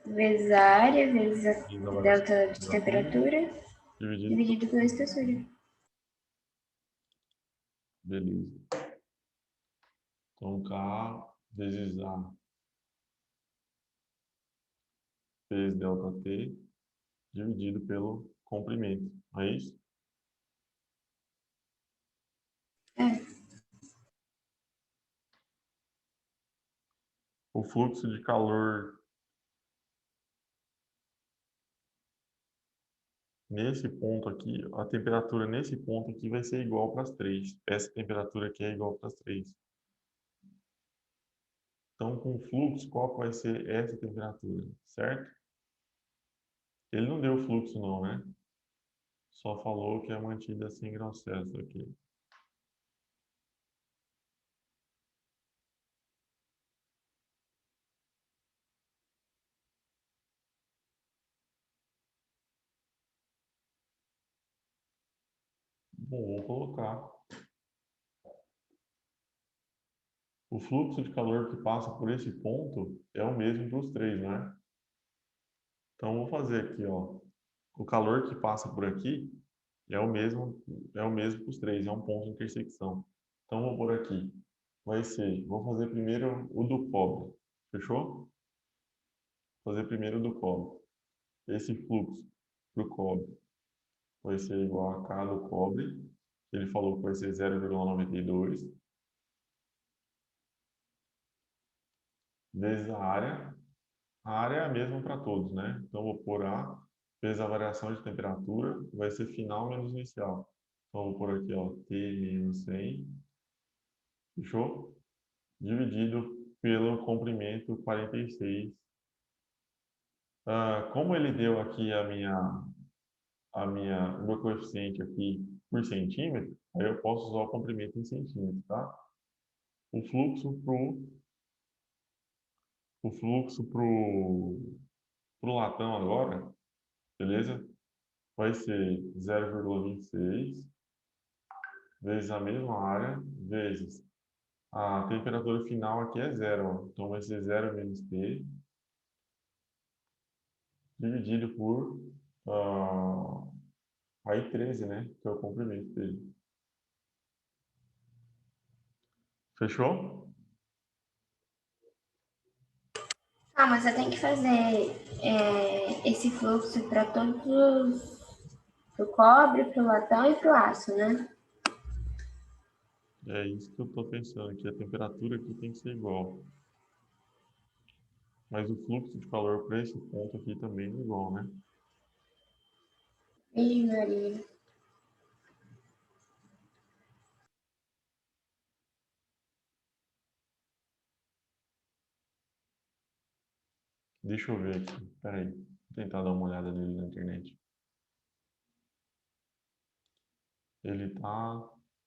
vezes a área vezes a delta de temperatura Dividido. dividido pela espessura. Beleza. Então, K vezes A vezes delta T dividido pelo comprimento. Não é isso? É, O fluxo de calor nesse ponto aqui, a temperatura nesse ponto aqui vai ser igual para as 3. Essa temperatura aqui é igual para as 3. Então, com o fluxo, qual que vai ser essa temperatura, certo? Ele não deu fluxo não, né? Só falou que é mantida a 100 graus Celsius aqui. Bom, vou colocar. O fluxo de calor que passa por esse ponto é o mesmo para os três, né? Então, vou fazer aqui, ó. O calor que passa por aqui é o mesmo para os três, é um ponto de intersecção. Então, vou por aqui. Vou fazer primeiro o do cobre. Fechou? Vou fazer primeiro o do cobre. Esse fluxo para o cobre vai ser igual a K do cobre. Ele falou que vai ser 0,92 vezes a área. A área é a mesma para todos, né? Então, vou pôr A vezes a variação de temperatura, vai ser final menos inicial. Então, vou pôr aqui, ó, T menos 100, fechou? Dividido pelo comprimento 46. Como ele deu aqui o meu coeficiente aqui por centímetro, aí eu posso usar o comprimento em centímetros, tá? O fluxo pro latão agora, beleza? Vai ser 0,26 vezes a mesma área, vezes a temperatura final aqui é zero, ó. Então vai ser 0 menos T, dividido por aí 13, né? Que é o comprimento dele. Fechou? Ah, mas você tem que fazer esse fluxo para todos os. Pro cobre, pro latão e pro aço, né? É isso que eu estou pensando, que a temperatura aqui tem que ser igual. Mas o fluxo de calor para esse ponto aqui também é igual, né? Ih, Maria. Deixa eu ver aqui. Peraí. Vou tentar dar uma olhada nele na internet. Ele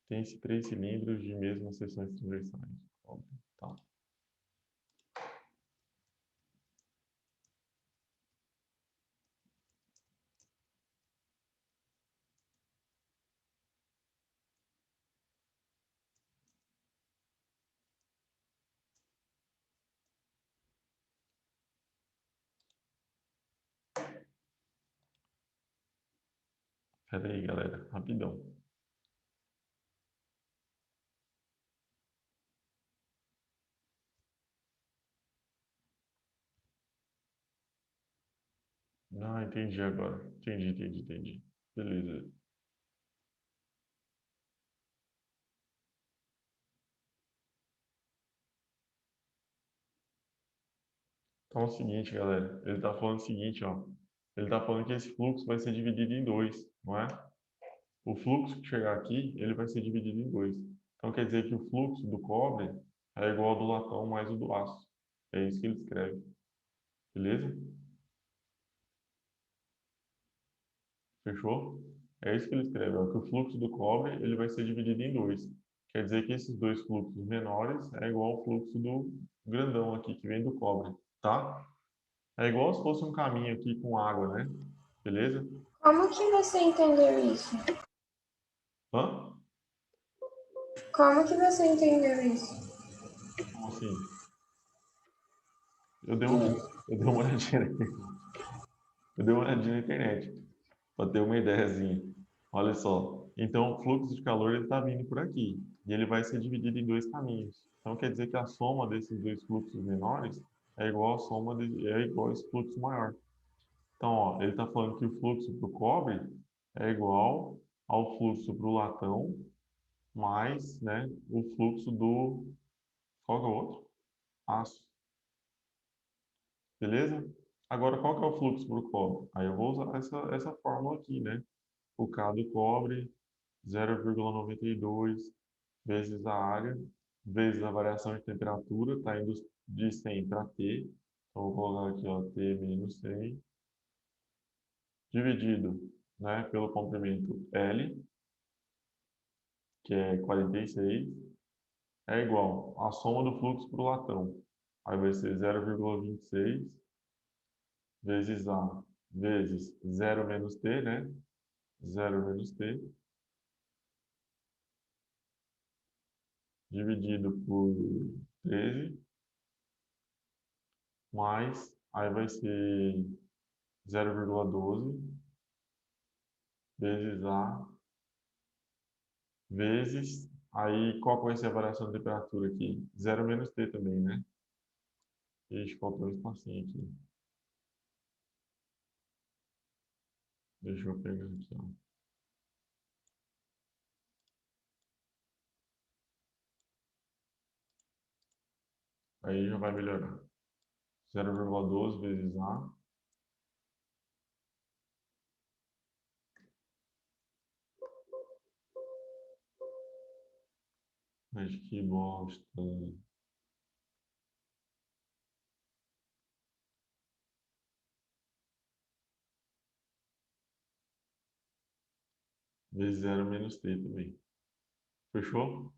tem esses 3 cilindros de mesmas seções transversais. Tá. Pera aí, galera. Rapidão. Ah, entendi agora. Entendi. Beleza. Então é o seguinte, galera. Ele está falando o seguinte, ó. Ele está falando que esse fluxo vai ser dividido em dois, não é? O fluxo que chegar aqui, ele vai ser dividido em dois. Então quer dizer que o fluxo do cobre é igual ao do latão mais o do aço. É isso que ele escreve. Beleza? Fechou? É isso que ele escreve, ó, que o fluxo do cobre ele vai ser dividido em dois. Quer dizer que esses dois fluxos menores é igual ao fluxo do grandão aqui, que vem do cobre, tá? É igual se fosse um caminho aqui com água, né? Beleza? Como que você entendeu isso? Hã? Como que você entendeu isso? Como assim? Eu dei, um, eu dei uma olhadinha, eu dei uma olhadinha na internet, para ter uma ideiazinha. Olha só. Então, o fluxo de calor está vindo por aqui. E ele vai ser dividido em dois caminhos. Então, quer dizer que a soma desses dois fluxos menores é igual a esse fluxo maior. Então, ó, ele está falando que o fluxo para o cobre é igual ao fluxo para o latão mais, né, o fluxo do... Qual que é o outro? Aço. Beleza? Agora, qual que é o fluxo para o cobre? Aí eu vou usar essa fórmula aqui, né? O K do cobre 0,92 vezes a área, vezes a variação de temperatura, está indo de 100 para T. Então, vou colocar aqui, ó, T menos 100, dividido, né, pelo comprimento L, que é 46, é igual à soma do fluxo para o latão. Aí vai ser 0,26 vezes A vezes 0 menos T, né? 0 menos T, dividido por 13, mais, aí vai ser 0,12 vezes A, vezes, aí qual que vai ser a variação de temperatura aqui? 0 menos T também, né? Ixi, faltou um espacinho aqui. Deixa eu pegar aqui, ó. Aí já vai melhorar. 0,12 vezes A. Mas que bosta. Vezes 0 menos T também. Fechou?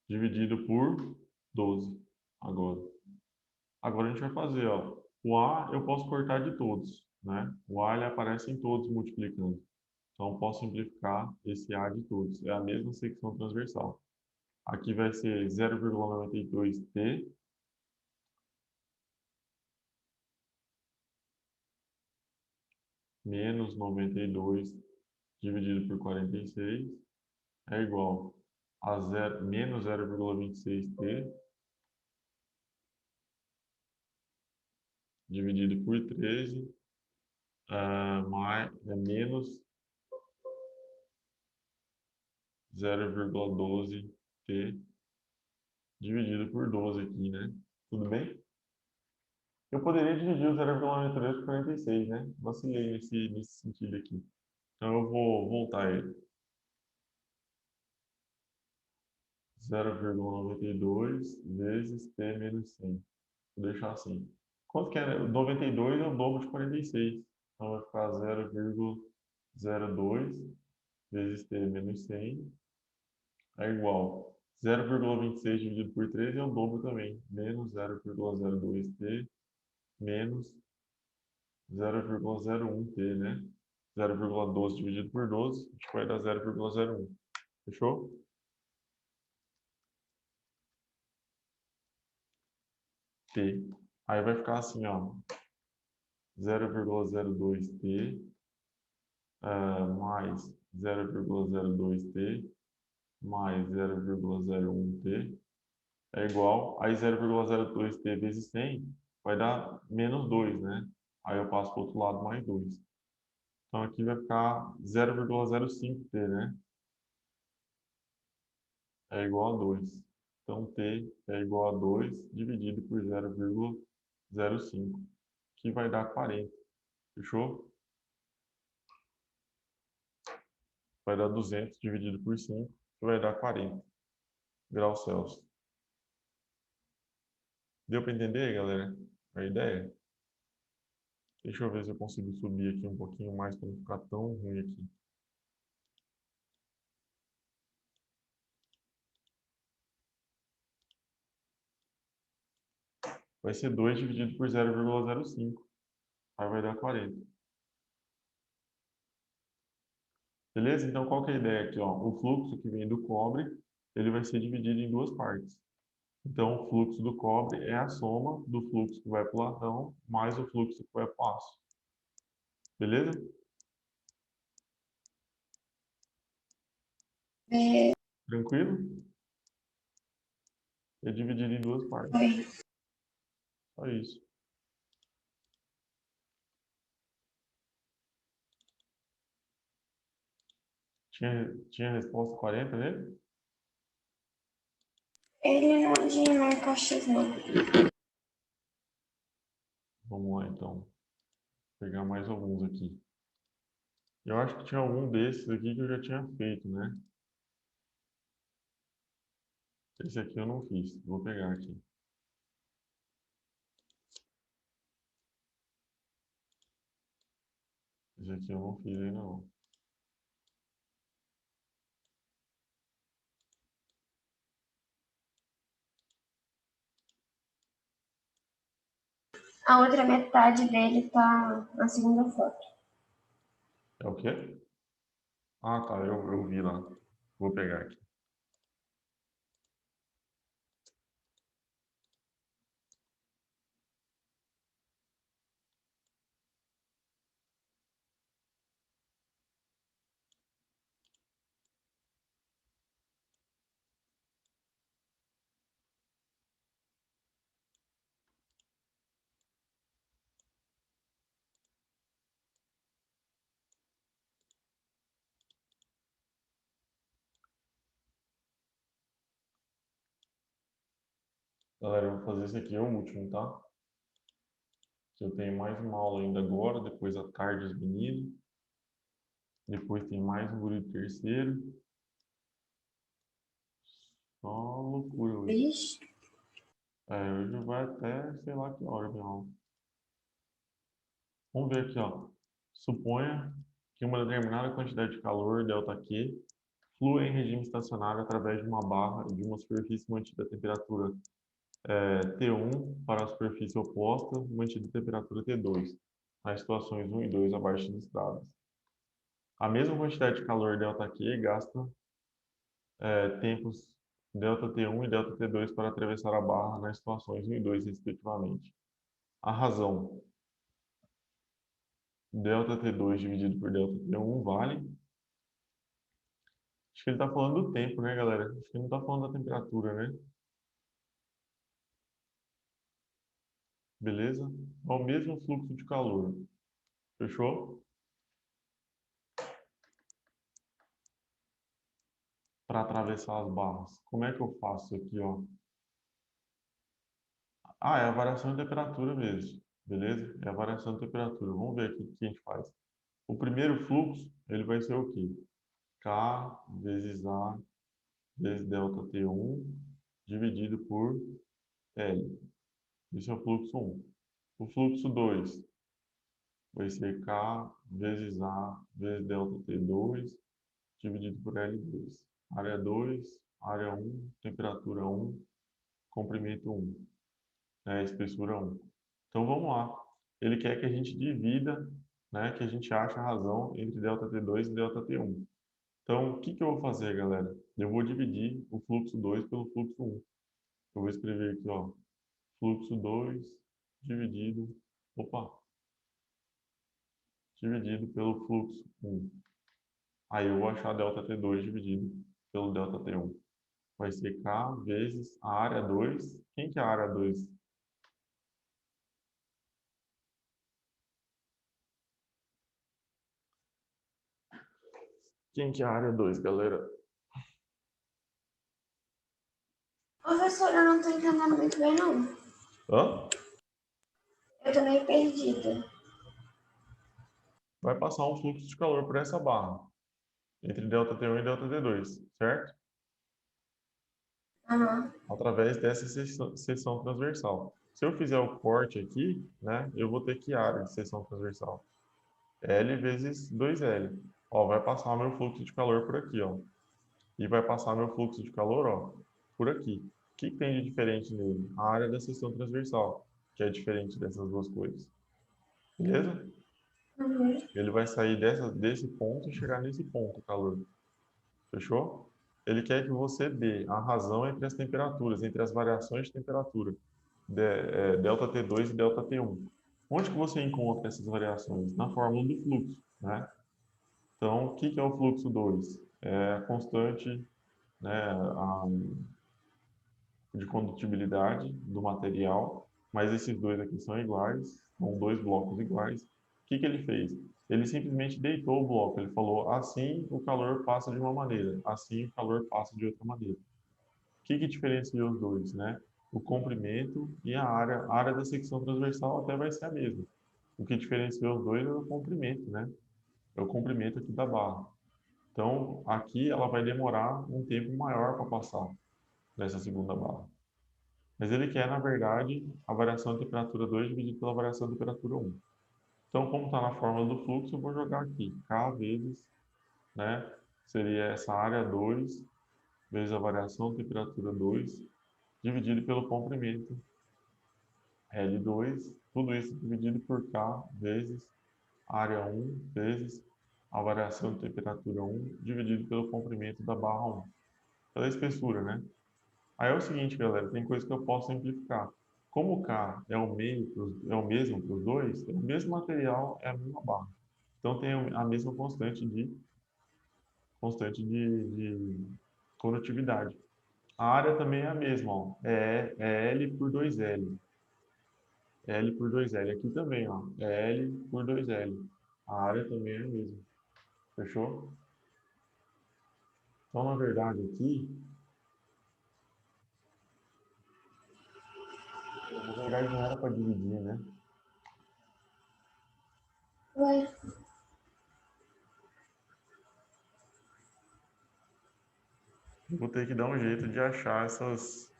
Dividido por 12. Agora. Agora a gente vai fazer, ó. O A eu posso cortar de todos, né? O A ele aparece em todos multiplicando. Então eu posso simplificar esse A de todos. É a mesma secção transversal. Aqui vai ser 0,92T menos 92 dividido por 46 é igual a menos 0,26T dividido por 13 menos 0,12T dividido por 12 aqui, né? Tudo bem? Eu poderia dividir o 0,93 por 46, né? Vacilei nesse sentido aqui. Então eu vou voltar ele. 0,92 vezes T menos 100. Vou deixar assim. Quanto que é? 92 é o dobro de 46. Então vai ficar 0,02 vezes T menos 100 é igual 0,26 dividido por 13 é o dobro também. Menos 0,02T menos 0,01T, né? 0,12 dividido por 12, a gente vai dar 0,01. Fechou? T. Aí vai ficar assim, ó. 0,02T mais 0,02T mais 0,01T é igual. Aí 0,02T vezes 100 vai dar menos 2, né? Aí eu passo para o outro lado mais 2. Então aqui vai ficar 0,05T, né? É igual a 2. Então T é igual a 2 dividido por 0,05, que vai dar 40. Fechou? Vai dar 200 dividido por 5, que vai dar 40 graus Celsius. Deu para entender, galera? A ideia? Deixa eu ver se eu consigo subir aqui um pouquinho mais para não ficar tão ruim aqui. Vai ser 2 dividido por 0,05. Aí vai dar 40. Beleza? Então, qual que é a ideia aqui? Ó? O fluxo que vem do cobre, ele vai ser dividido em duas partes. Então, o fluxo do cobre é a soma do fluxo que vai para o latão mais o fluxo que vai para o aço. Beleza? É, Tranquilo? É dividido em duas partes. foi. Só isso. Tinha resposta 40 nele? Ele não é de marca X, não. Vamos lá, então. Vou pegar mais alguns aqui. Eu acho que tinha algum desses aqui que eu já tinha feito, né? Esse aqui eu não fiz. Vou pegar aqui. Esse aqui eu não fiz ainda não. A outra metade dele tá na segunda foto. É o quê? Ah, tá. Eu vi lá. Vou pegar aqui. Galera, eu vou fazer esse aqui, é o último, tá? Que eu tenho mais uma aula ainda agora, depois à tarde os meninos. Depois tem mais um guri do terceiro. Só loucura hoje. Vixe. Hoje vai até, sei lá que hora minha aula. Vamos ver aqui, ó. Suponha que uma determinada quantidade de calor, ΔQ, flua em regime estacionário através de uma barra e de uma superfície mantida a temperatura T1 para a superfície oposta, mantida a temperatura T2, nas situações 1 e 2 abaixo listadas. A mesma quantidade de calor ΔQ gasta tempos ΔT1 e ΔT2 para atravessar a barra nas situações 1 e 2, respectivamente. A razão ΔT2 dividido por ΔT1 vale. Acho que ele está falando do tempo, né, galera? Acho que ele não está falando da temperatura, né? Beleza? É o mesmo fluxo de calor. Fechou? Para atravessar as barras. Como é que eu faço aqui, ó? Ah, é a variação de temperatura mesmo. Beleza? É a variação de temperatura. Vamos ver aqui o que a gente faz. O primeiro fluxo, ele vai ser o quê? K vezes A vezes ΔT1 dividido por L. Esse é o fluxo 1. O fluxo 2 vai ser K vezes A vezes ΔT2 dividido por L2. Área 2, área 1, temperatura 1, comprimento 1, né, espessura 1. Então vamos lá. Ele quer que a gente divida, né, que a gente ache a razão entre ΔT2 e ΔT1. Então, o que eu vou fazer, galera? Eu vou dividir o fluxo 2 pelo fluxo 1. Eu vou escrever aqui, ó, fluxo 2 dividido, opa, dividido pelo fluxo 1. Aí eu vou achar ΔT2 dividido pelo ΔT1. Vai ser K vezes a área 2. Quem que é a área 2? Quem que é a área 2, galera? Professora, eu não tô entendendo muito bem, não. Hã? Eu tô meio perdida. Vai passar um fluxo de calor por essa barra, entre ΔT1 e ΔT2, certo? Aham. Através dessa seção transversal. Se eu fizer o corte aqui, né, eu vou ter que área de seção transversal. L vezes 2L. Ó, vai passar meu fluxo de calor por aqui, ó. E vai passar meu fluxo de calor, ó, por aqui. O que tem de diferente nele? A área da seção transversal, que é diferente dessas duas coisas. Beleza? Uhum. Ele vai sair desse ponto e chegar nesse ponto, o calor. Fechou? Ele quer que você dê a razão entre as temperaturas, entre as variações de temperatura, ΔT2 e ΔT1. Onde que você encontra essas variações? Na fórmula do fluxo, né? Então, o que é o fluxo 2? É a constante, né, de condutibilidade do material, mas esses dois aqui são iguais, são dois blocos iguais. O que ele fez? Ele simplesmente deitou o bloco, ele falou, assim o calor passa de uma maneira, assim o calor passa de outra maneira. O que diferencia os dois, né? O comprimento e a área da secção transversal até vai ser a mesma. O que diferencia os dois é o comprimento, né? É o comprimento aqui da barra. Então, aqui ela vai demorar um tempo maior para passar nessa segunda barra. Mas ele quer, na verdade, a variação de temperatura 2 dividido pela variação de temperatura 1. Então, como está na fórmula do fluxo, eu vou jogar aqui. K vezes, né, seria essa área 2 vezes a variação de temperatura 2 dividido pelo comprimento L2, tudo isso dividido por K vezes área 1 vezes a variação de temperatura 1 dividido pelo comprimento da barra 1. Pela espessura, né? Aí é o seguinte, galera, tem coisa que eu posso simplificar. Como o K é o é o mesmo para os dois, é o mesmo material, é a mesma barra. Então tem a mesma constante de condutividade. A área também é a mesma, ó. É L por 2L. L por 2L. Aqui também, ó. É L por 2L. A área também é a mesma. Fechou? Então, na verdade, aqui verdade não era para dividir, né? Ué, Vou ter que dar um jeito de achar essas...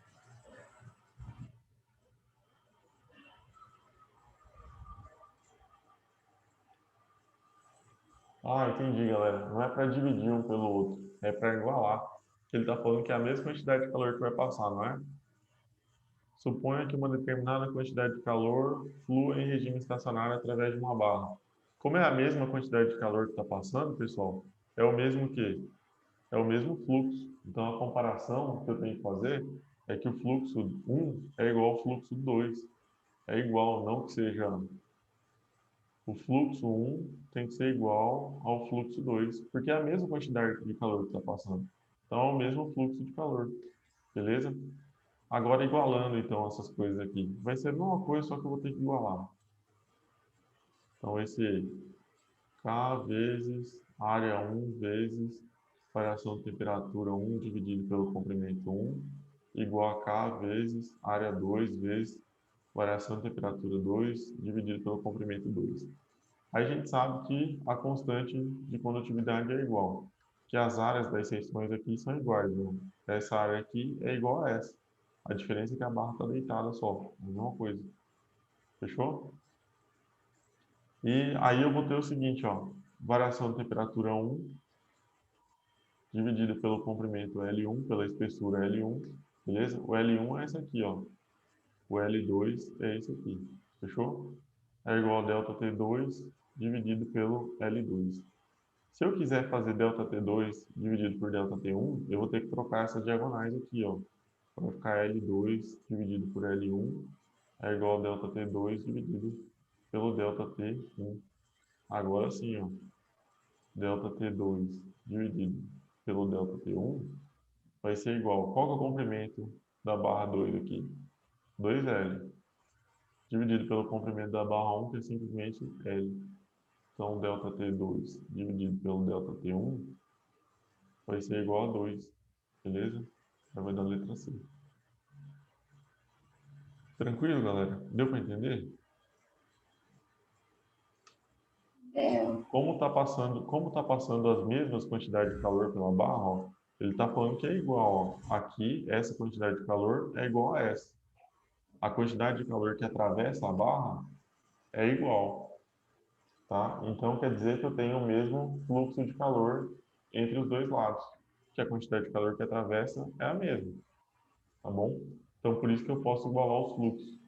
Ah, entendi, galera. Não é para dividir um pelo outro, é para igualar. Ele está falando que é a mesma quantidade de calor que vai passar, não é? Suponha que uma determinada quantidade de calor flua em regime estacionário através de uma barra. Como é a mesma quantidade de calor que está passando, pessoal, é o mesmo que? É o mesmo fluxo. Então, a comparação que eu tenho que fazer é que o fluxo 1 é igual ao fluxo 2. É igual, não que seja... O fluxo 1 tem que ser igual ao fluxo 2, porque é a mesma quantidade de calor que está passando. Então, é o mesmo fluxo de calor. Beleza? Agora, igualando, então, essas coisas aqui. Vai ser a mesma coisa, só que eu vou ter que igualar. Então, esse K vezes área 1 vezes variação de temperatura 1 dividido pelo comprimento 1 igual a K vezes área 2 vezes variação de temperatura 2 dividido pelo comprimento 2. Aí a gente sabe que a constante de condutividade é igual, que as áreas das seções aqui são iguais. Né? Essa área aqui é igual a essa. A diferença é que a barra está deitada só, a mesma coisa. Fechou? E aí eu vou ter o seguinte, ó, variação de temperatura 1 dividido pelo comprimento L1, pela espessura L1, beleza? O L1 é esse aqui, ó. O L2 é esse aqui, fechou? É igual a delta T2 dividido pelo L2. Se eu quiser fazer delta T2 dividido por delta T1, eu vou ter que trocar essas diagonais aqui, ó. Vai ficar L2 dividido por L1 é igual a delta T2 dividido pelo delta T1. Agora sim, ó. Delta T2 dividido pelo delta T1 vai ser igual. Qual que é o comprimento da barra 2 aqui? 2L. Dividido pelo comprimento da barra 1, que é simplesmente L. Então, delta T2 dividido pelo delta T1 vai ser igual a 2. Beleza? Aí vai dar a letra C. Tranquilo, galera? Deu para entender? deu. Como tá passando as mesmas quantidades de calor pela barra, ó, ele está falando que é igual. Ó. Aqui, essa quantidade de calor é igual a essa. A quantidade de calor que atravessa a barra é igual, tá? Então quer dizer que eu tenho o mesmo fluxo de calor entre os dois lados, que a quantidade de calor que atravessa é a mesma, tá bom? Então por isso que eu posso igualar os fluxos.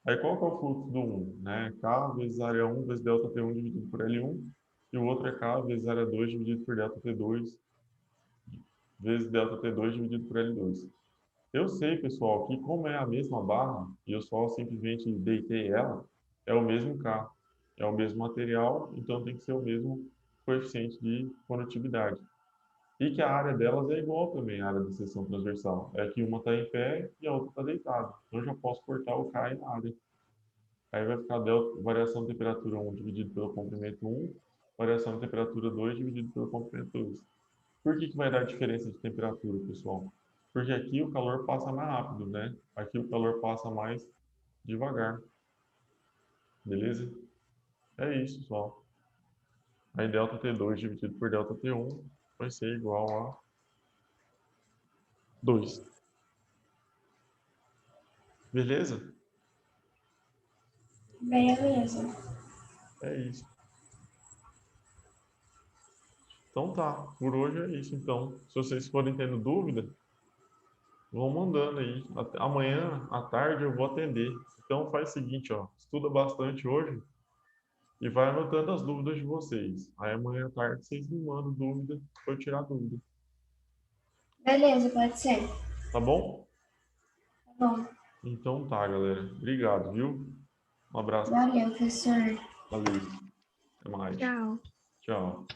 Aí qual que é o fluxo do 1? Né? K vezes área 1 vezes delta T1 dividido por L1, e o outro é K vezes área 2 dividido por delta T2 vezes delta T2 dividido por L2. Eu sei, pessoal, que como é a mesma barra, e eu só simplesmente deitei ela, é o mesmo K, é o mesmo material, então tem que ser o mesmo coeficiente de condutividade. E que a área delas é igual também, a área da seção transversal. É que uma está em pé e a outra está deitada. Então eu já posso cortar o K em área. Aí vai ficar delta, variação de temperatura 1 dividido pelo comprimento 1, variação de temperatura 2 dividido pelo comprimento 2. Por que vai dar diferença de temperatura, pessoal? Porque aqui o calor passa mais rápido, né? Aqui o calor passa mais devagar. Beleza? É isso só. Aí delta T2 dividido por delta T1 vai ser igual a 2. Beleza? Beleza. É isso. Então tá, por hoje é isso então. Se vocês forem tendo dúvida, vão mandando aí. Amanhã à tarde eu vou atender. Então faz o seguinte, ó, estuda bastante hoje e vai anotando as dúvidas de vocês. Aí amanhã à tarde vocês me mandam dúvida para eu tirar dúvida. Beleza, pode ser. Tá bom? Tá bom. Então tá, galera. Obrigado, viu? Um abraço. Valeu, professor. Valeu. Até mais. Tchau. Tchau.